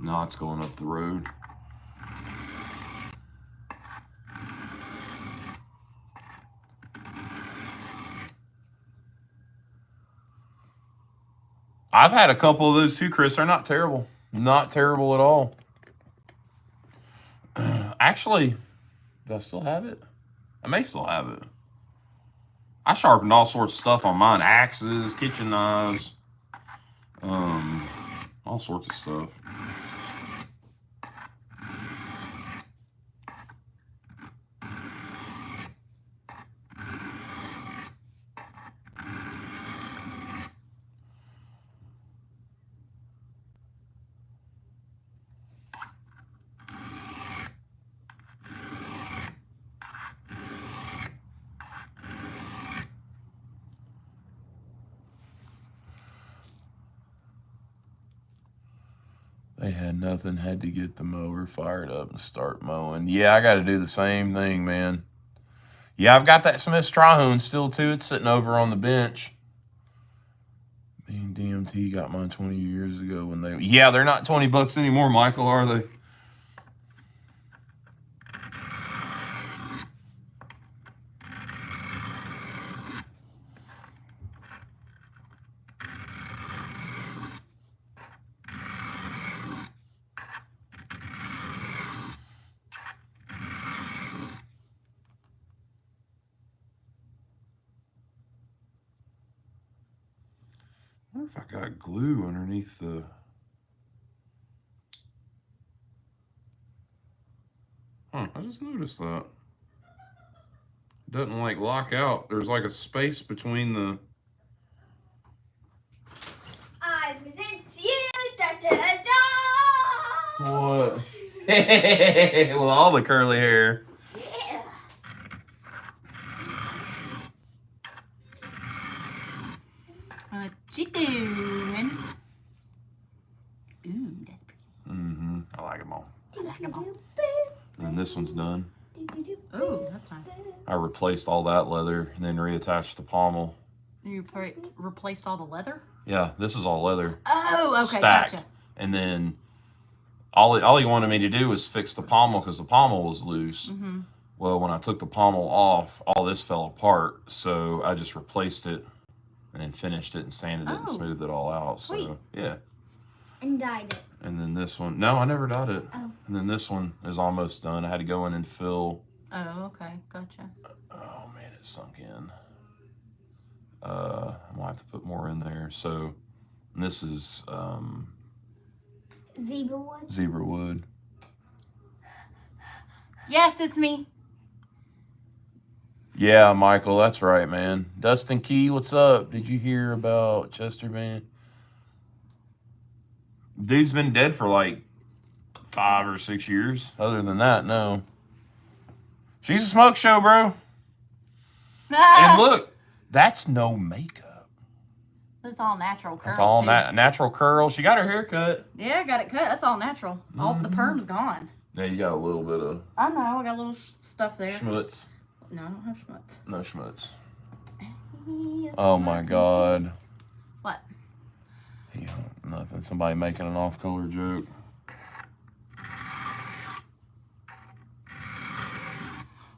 Knots going up the road. I've had a couple of those too, Chris. They're not terrible. Not terrible at all. Actually, do I still have it? I may still have it. I sharpened all sorts of stuff on mine. Axes, kitchen knives, all sorts of stuff. They had nothing, had to get the mower fired up and start mowing. Yeah, I got to do the same thing, man. Yeah, I've got that Smith's Trihone still, too. It's sitting over on the bench. Me and DMT got mine 20 years ago when they... Yeah, they're not $20 anymore, Michael, are they? I wonder if I got glue underneath the... Huh, I just noticed that. It doesn't like lock out. There's like a space between the... I present to you, da-da-da! What? With all the curly hair. Yeah. What you doing? Ooh, that's pretty. Mm-hmm. I like them all. Like 'em all. And then this one's done. Oh, that's nice. I replaced all that leather and then reattached the pommel. You replaced all the leather? Yeah, this is all leather. Oh, okay, stacked. gotcha. And then all he wanted me to do was fix the pommel because the pommel was loose. Mm-hmm. Well, when I took the pommel off, all this fell apart. So I just replaced it and then finished it and sanded it and smoothed it all out. Sweet. So, yeah. And dyed it. And then this one, no, I never dyed it. Oh. And then this one is almost done. I had to go in and fill. Oh, okay, gotcha. Oh, man, it sunk in. I'm going to have to put more in there. So this is Zebra wood. zebra wood. Yes, it's me. Yeah, Michael, that's right, man. Dustin Key, what's up? Did you hear about Chester, man? Dude's been dead for like 5 or 6 years. Other than that, no. She's a smoke show, bro. And look, that's no makeup. That's all natural curl. That's all too. natural curl. She got her hair cut. Yeah, I got it cut. That's all natural. All the perm's gone. Yeah, you got a little bit of I know. I got a little stuff there. schmutz. No, I don't have schmutz. No schmutz. Oh my God. What? Yeah, nothing. Somebody making an off-color joke.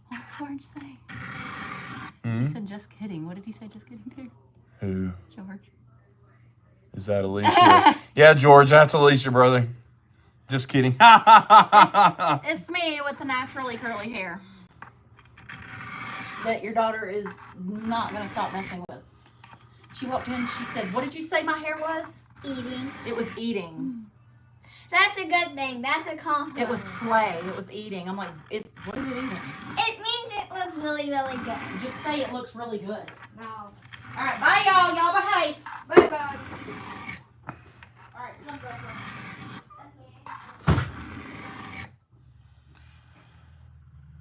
What did George say? Hmm? He said just kidding. What did he say just kidding to? Who? George. Is that Alicia? Yeah, George, that's Alicia, brother. Just kidding. It's me with the naturally curly hair that your daughter is not going to stop messing with. She walked in, she said, what did you say my hair was? Eating. It was eating. That's a good thing. That's a compliment. It was slay. It was eating. I'm like, what is it eating? It means it looks really, really good. Just say it looks really good. No. All right, bye, y'all. Y'all behave. Bye-bye. All right, come on.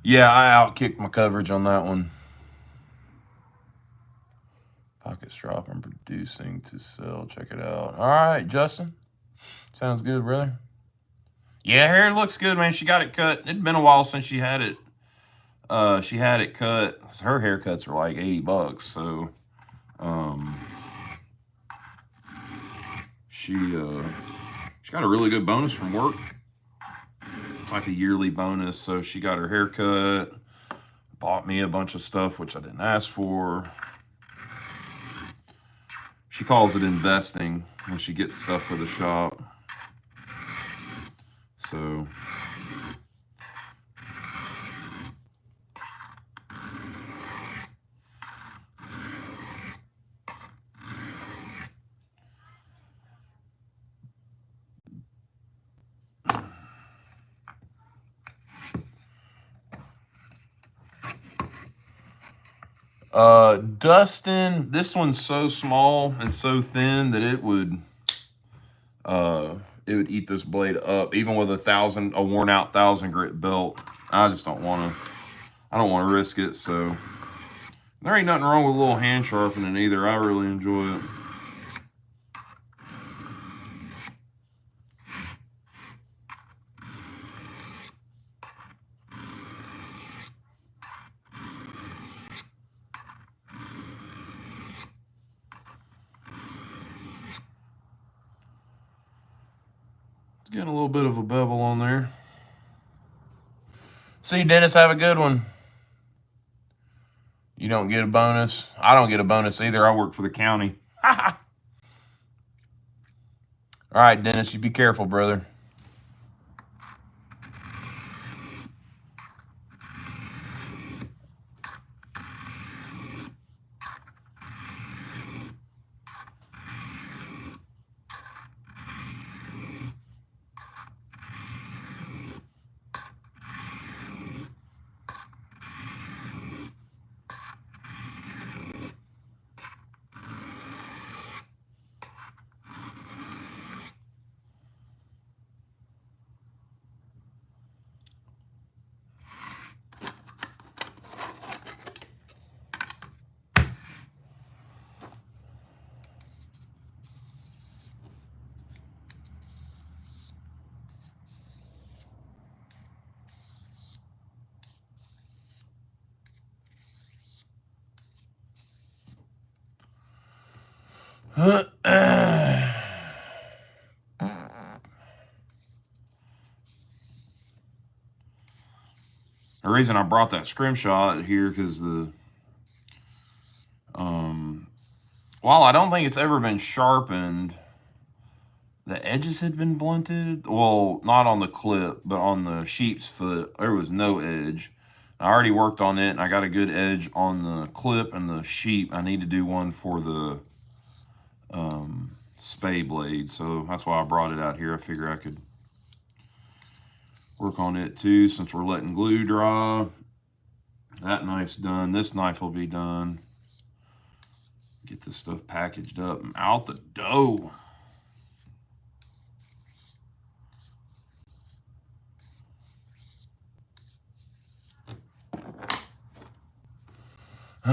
Yeah, I outkicked my coverage on that one. Pocket strop and producing to sell. Check it out. All right, Justin. Sounds good, brother. Yeah, hair looks good, man. She got it cut. It'd been a while since she had it. She had it cut. Her haircuts are like $80, so she got a really good bonus from work. It's like a yearly bonus, so she got her hair cut, bought me a bunch of stuff which I didn't ask for. She calls it investing when she gets stuff for the shop. So Dustin, this one's so small and so thin that it would eat this blade up, even with a worn out 1,000 grit belt. I just don't want to risk it. So there ain't nothing wrong with a little hand sharpening either. I really enjoy it. Getting a little bit of a bevel on there. See, Dennis, have a good one. You don't get a bonus. I don't get a bonus either. I work for the county. All right, Dennis, you be careful, brother. The reason I brought that Scrimshaw here because while I don't think it's ever been sharpened, the edges had been blunted. Well, not on the clip, but on the sheep's foot, there was no edge. I already worked on it, and I got a good edge on the clip and the sheep. I need to do one for the spay blade, so that's why I brought it out here. I figure I could work on it too, since we're letting glue dry. That knife's done. This knife will be done. Get this stuff packaged up and out the door. Do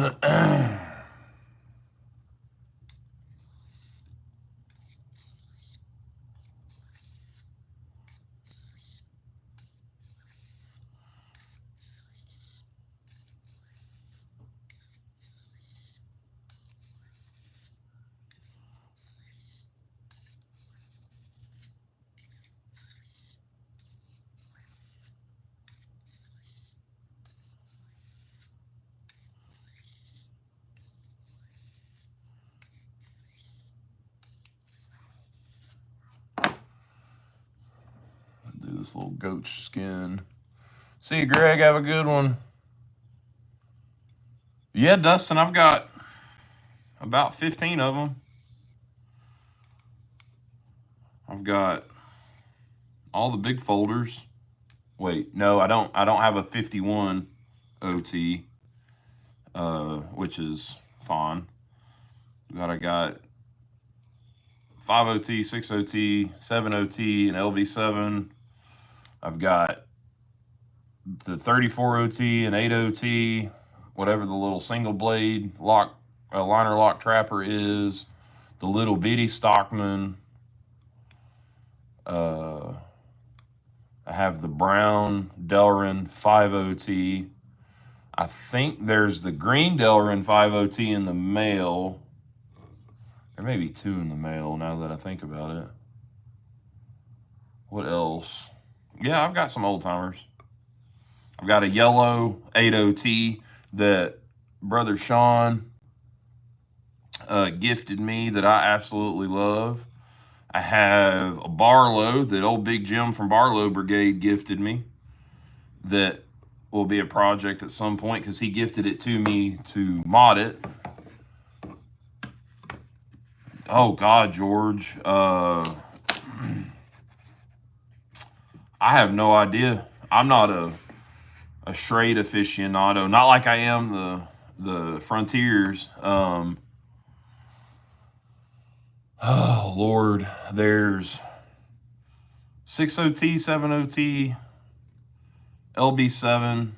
this little goat skin. See you, Greg. Have a good one. Yeah, Dustin, I've got about 15 of them. I've got all the big folders. Wait, no, I don't have a 51 OT, which is fine. I got 5 OT, 6 OT, 7 OT, and LB7. I've got the 34 OT and 8 OT, whatever the little single blade lock liner lock trapper is, the little bitty Stockman. I have the brown Delrin 5 OT. I think there's the green Delrin 5 OT in the mail. There may be 2 in the mail now that I think about it. What else? Yeah, I've got some old timers. I've got a yellow 8 OT that Brother Sean gifted me that I absolutely love. I have a Barlow that old Big Jim from Barlow Brigade gifted me that will be a project at some point because he gifted it to me to mod it. Oh, God, George. I have no idea. I'm not a Schrade aficionado. Not like I am the Frontiers. Oh, Lord. There's 6 OT, 7 OT, LB7.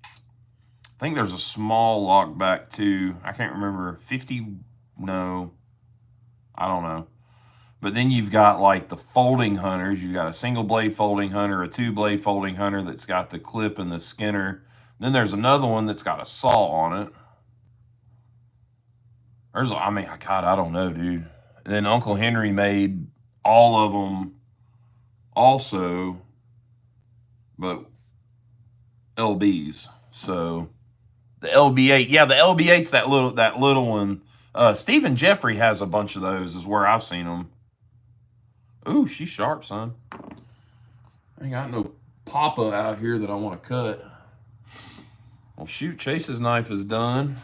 I think there's a small lockback too. I can't remember. 50, no. I don't know. But then you've got like the folding hunters. You've got a single blade folding hunter, a 2 blade folding hunter that's got the clip and the skinner. Then there's another one that's got a saw on it. God, I don't know, dude. And then Uncle Henry made all of them also, but LBs. So the LB8, yeah, the LB8's that little one. Stephen Jeffrey has a bunch of those, is where I've seen them. Ooh, she's sharp, son. I ain't got no papa out here that I want to cut. Well, shoot, Chase's knife is done.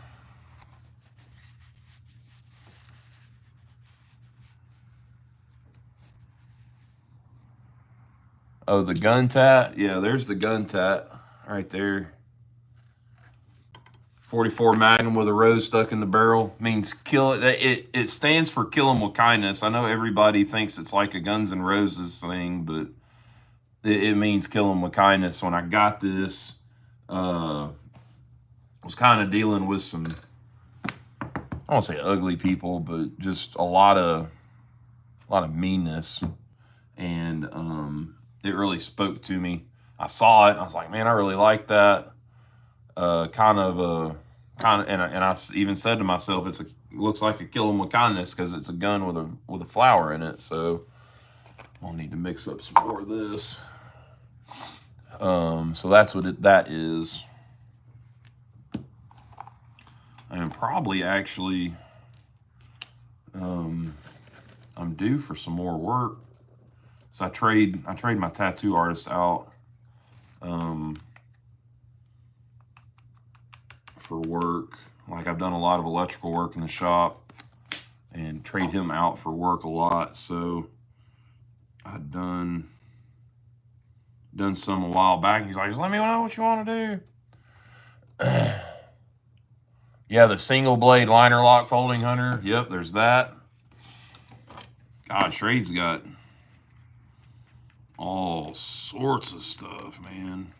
Oh, the gun tat? Yeah, there's the gun tat right there. 44 Magnum with a rose stuck in the barrel means kill it. It stands for kill 'em with kindness. I know everybody thinks it's like a Guns N' Roses thing, but it means kill 'em with kindness. When I got this, was kind of dealing with some, I won't say ugly people, but just a lot of meanness, and it really spoke to me. I saw it, and I was like, man, I really like that. And I even said to myself, it looks like a kill 'em with kindness because it's a gun with a flower in it. So I'll need to mix up some more of this. So that's what that is. And probably actually, I'm due for some more work. So I trade my tattoo artist out for work. Like, I've done a lot of electrical work in the shop and trade him out for work a lot. So I'd done some a while back. He's like, just let me know what you want to do. Yeah, the single blade liner lock folding hunter. Yep, there's that. God, Schrade's got all sorts of stuff, man.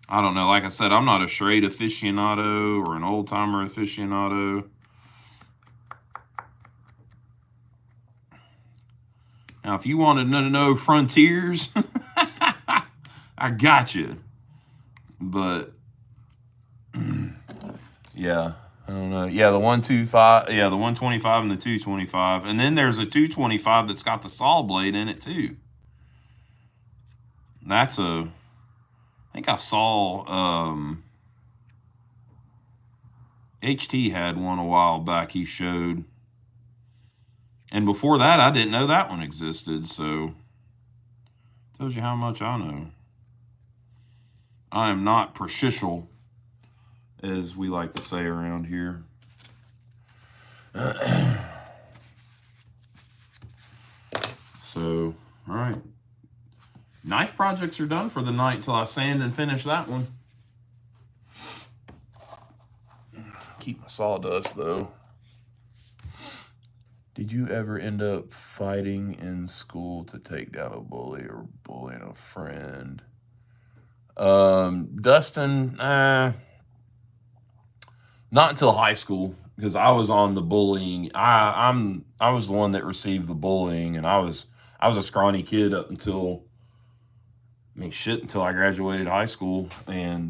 I don't know. Like I said, I'm not a charade aficionado or an old timer aficionado. Now, if you wanted to know frontiers, I got you. But yeah, I don't know. Yeah, the 125. Yeah, the 125 and the 225, and then there's a 225 that's got the saw blade in it too. That's a. I think I saw HT had one a while back. He showed, and before that, I didn't know that one existed. So, tells you how much I know. I am not precious, as we like to say around here. So, all right. Knife projects are done for the night until I sand and finish that one. Keep my sawdust, though. Did you ever end up fighting in school to take down a bully or bullying a friend? Dustin, not until high school, because I was on the bullying. I was the one that received the bullying, and I was a scrawny kid up until, I mean, shit, until I graduated high school, and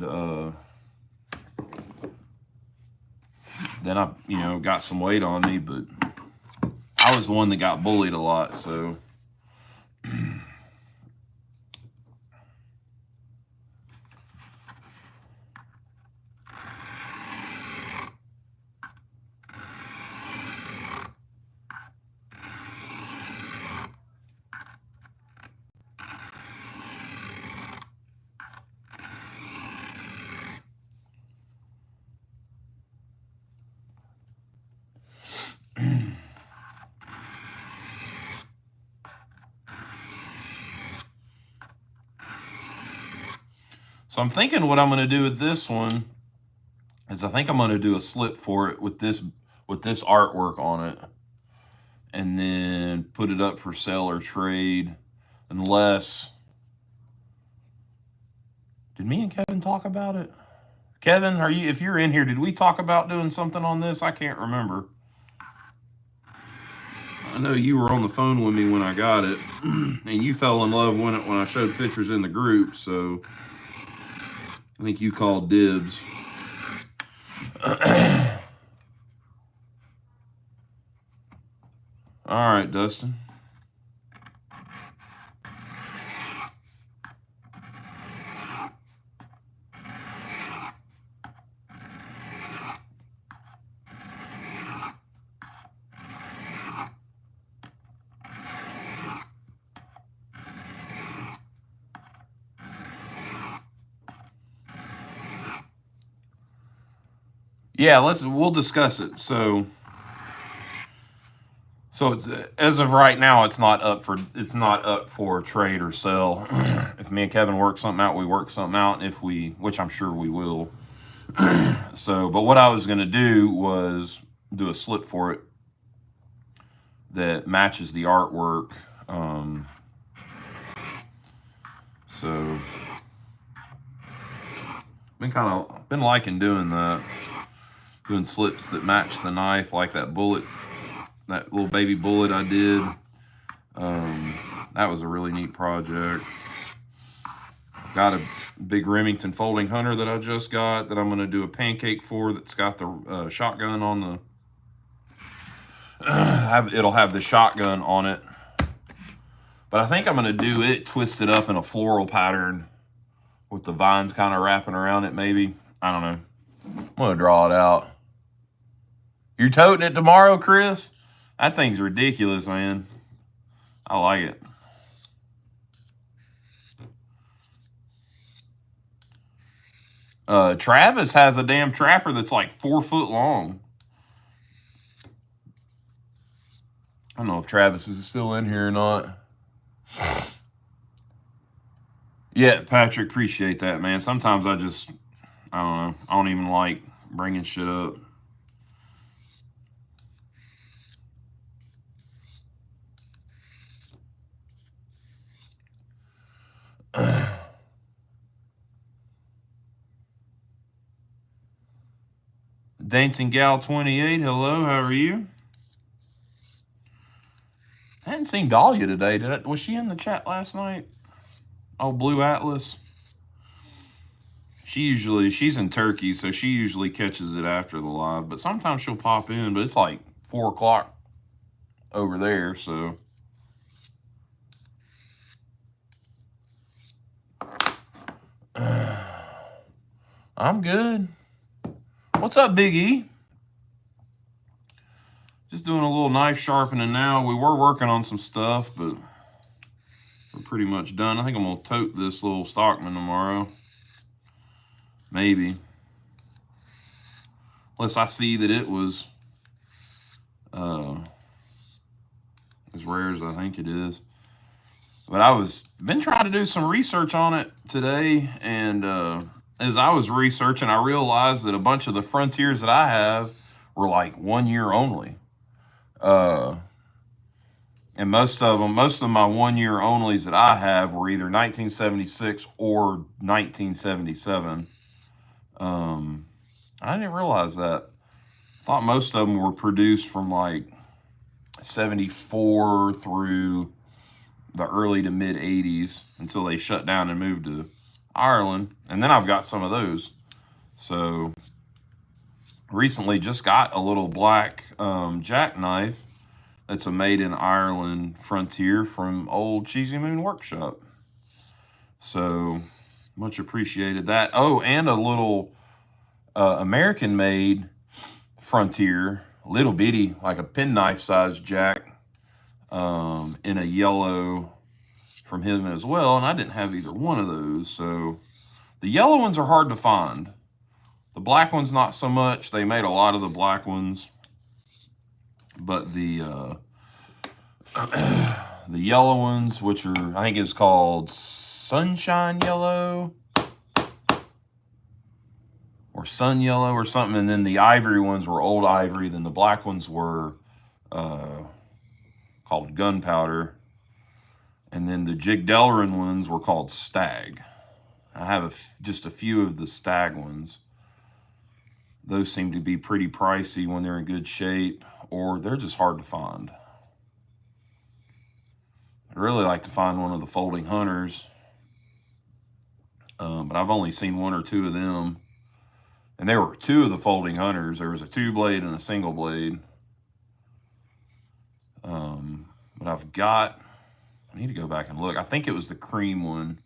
then I, got some weight on me, but I was the one that got bullied a lot, so. So I'm thinking what I'm going to do with this one is I think I'm going to do a slip for it with this artwork on it, and then put it up for sale or trade. Unless, did me and Kevin talk about it? Kevin, if you're in here, did we talk about doing something on this? I can't remember. I know you were on the phone with me when I got it, and you fell in love when I showed pictures in the group, so I think you called dibs. All right, Dustin. Yeah, we'll discuss it. So it's, as of right now, it's not up for trade or sell. If me and Kevin work something out, we work something out. Which I'm sure we will. So, but what I was going to do was do a slip for it that matches the artwork. So, been liking doing that. Doing slips that match the knife, like that bullet, that little baby bullet I did. That was a really neat project. Got a big Remington folding hunter that I just got that I'm going to do a pancake for, that's got the shotgun on the... it'll have the shotgun on it. But I think I'm going to do it twisted up in a floral pattern with the vines kind of wrapping around it, maybe. I don't know. I'm going to draw it out. You're toting it tomorrow, Chris? That thing's ridiculous, man. I like it. Travis has a damn trapper that's like 4 foot long. I don't know if Travis is still in here or not. Yeah, Patrick, appreciate that, man. Sometimes I don't know. I don't even like bringing shit up. Dancing Gal 28, hello, how are you? I hadn't seen Dahlia today. Was she in the chat last night? Oh, Blue Atlas. She's in Turkey, so she usually catches it after the live, but sometimes she'll pop in, but it's like 4 o'clock over there, so. I'm good. What's up, Big E? Just doing a little knife sharpening now. We were working on some stuff, but we're pretty much done. I think I'm going to tote this little Stockman tomorrow. Maybe. Unless I see that it was as rare as I think it is. But been trying to do some research on it today, and as I was researching, I realized that a bunch of the Frontiers that I have were like 1 year only. And most of my 1 year onlys that I have were either 1976 or 1977. I didn't realize that. I thought most of them were produced from like 74 through the early to mid 80s until they shut down and moved to Ireland. And then I've got some of those. So recently just got a little black jackknife that's a made in Ireland Frontier from old Cheesy Moon Workshop. So much appreciated that. Oh, and a little American made Frontier, little bitty, like a penknife size jack, in a yellow from him as well. And I didn't have either one of those. So the yellow ones are hard to find. The black ones, not so much. They made a lot of the black ones. But the yellow ones, which are, I think it's called Sunshine Yellow or Sun Yellow or something. And then the ivory ones were Old Ivory. Then the black ones were called Gunpowder. And then the Jig Delrin ones were called Stag. I have just a few of the Stag ones. Those seem to be pretty pricey when they're in good shape, or they're just hard to find. I'd really like to find one of the Folding Hunters, but I've only seen 1 or 2 of them. And there were 2 of the Folding Hunters. There was a 2-blade and a single blade. But I need to go back and look. I think it was the cream one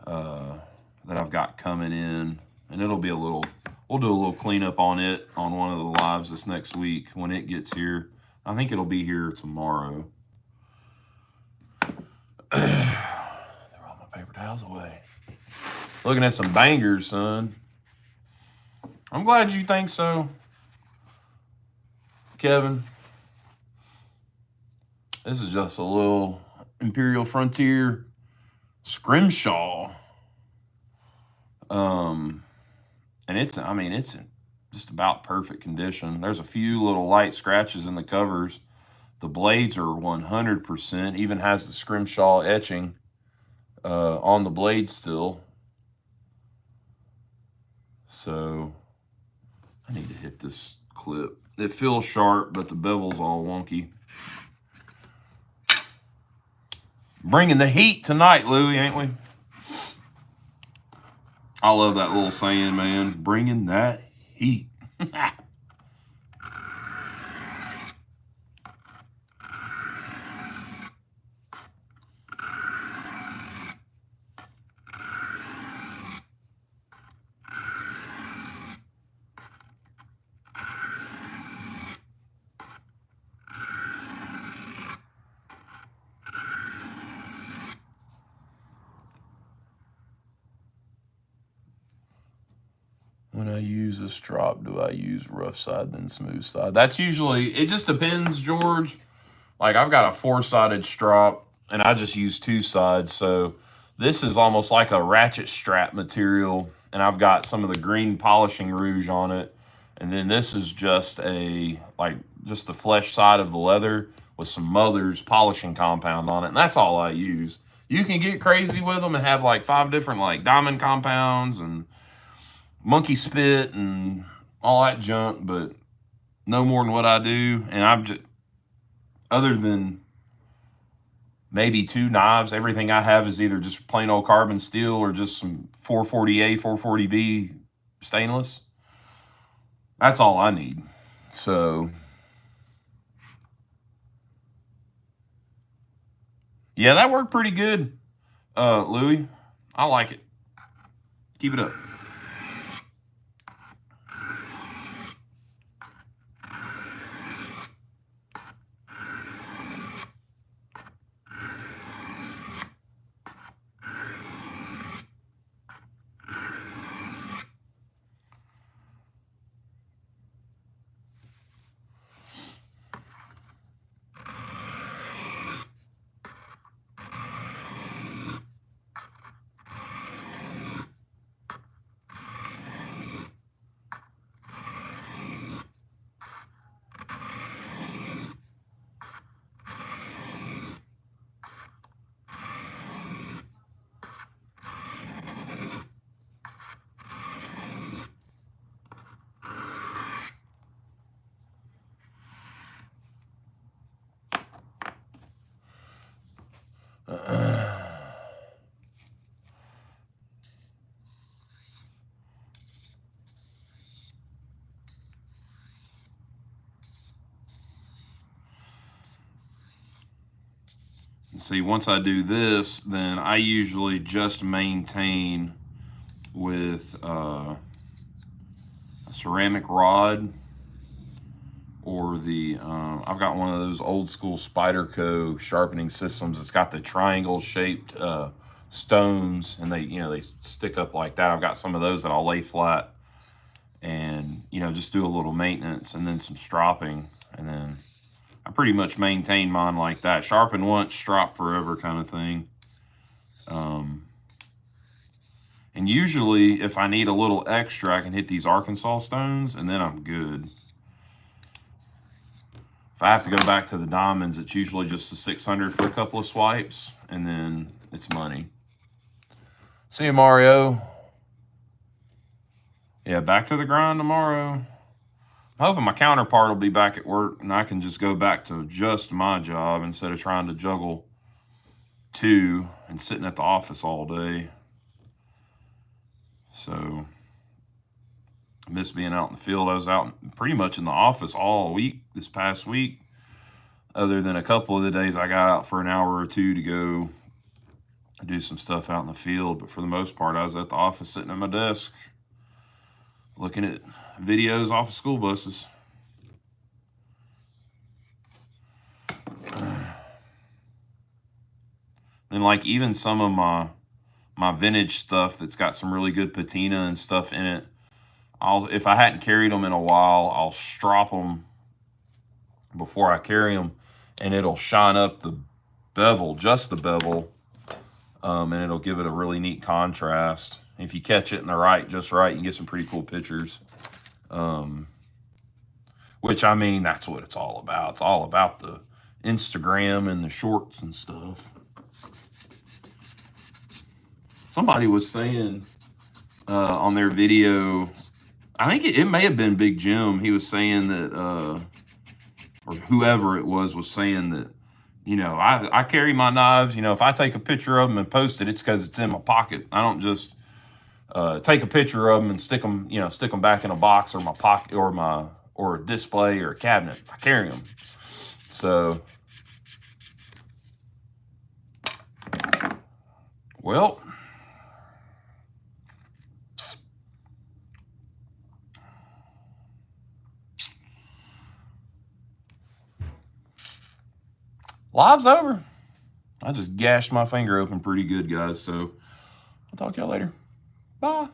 that I've got coming in. And we'll do a little cleanup on it on one of the lives this next week when it gets here. I think it'll be here tomorrow. Throw all my paper towels away. Looking at some bangers, son. I'm glad you think so, Kevin. This is just a little Imperial Frontier Scrimshaw. And it's in just about perfect condition. There's a few little light scratches in the covers. The blades are 100%. Even has the Scrimshaw etching on the blade still. So I need to hit this clip. It feels sharp, but the bevel's all wonky. Bringing the heat tonight, Louie, ain't we? I love that little saying, man. Bringing that heat. When I use a strop, do I use rough side then smooth side? That's usually, it just depends, George. Like I've got a 4-sided strop and I just use 2 sides. So this is almost like a ratchet strap material. And I've got some of the green polishing rouge on it. And then this is just the flesh side of the leather with some Mother's polishing compound on it. And that's all I use. You can get crazy with them and have like 5 different like diamond compounds and monkey spit and all that junk, but no more than what I do. And I'm just, other than maybe 2 knives, everything I have is either just plain old carbon steel or just some 440A, 440B stainless. That's all I need. So, yeah, that worked pretty good, Louie. I like it. Keep it up. See, once I do this, then I usually just maintain with a ceramic rod, or the I've got one of those old school Spyderco sharpening systems. It's got the triangle shaped stones, and they stick up like that. I've got some of those that I'll lay flat and just do a little maintenance and then some stropping, and then I pretty much maintain mine like that. Sharpen once, strop forever kind of thing. And usually if I need a little extra, I can hit these Arkansas stones and then I'm good. If I have to go back to the diamonds, it's usually just the 600 for a couple of swipes, and then it's money. See you, Mario. Yeah, back to the grind tomorrow. I'm hoping my counterpart will be back at work and I can just go back to just my job instead of trying to juggle 2 and sitting at the office all day. So I miss being out in the field. I was out pretty much in the office all week this past week, other than a couple of the days I got out for an hour or 2 to go do some stuff out in the field. But for the most part, I was at the office sitting at my desk looking at videos off of school buses. And like even some of my vintage stuff that's got some really good patina and stuff in it, if I hadn't carried them in a while, I'll strop them before I carry them, and it'll shine up the bevel, just the bevel, and it'll give it a really neat contrast. If you catch it in the just right, you can get some pretty cool pictures. Which, I mean, that's what it's all about. It's all about the Instagram and the shorts and stuff. Somebody was saying on their video, I think it may have been Big Jim. He was saying that, or whoever it was saying that, I carry my knives. If I take a picture of them and post it, it's because it's in my pocket. I don't just take a picture of them and stick them back in a box or my pocket or a display or a cabinet. I carry them. So, well, live's over. I just gashed my finger open pretty good, guys. So I'll talk to y'all later. Bye.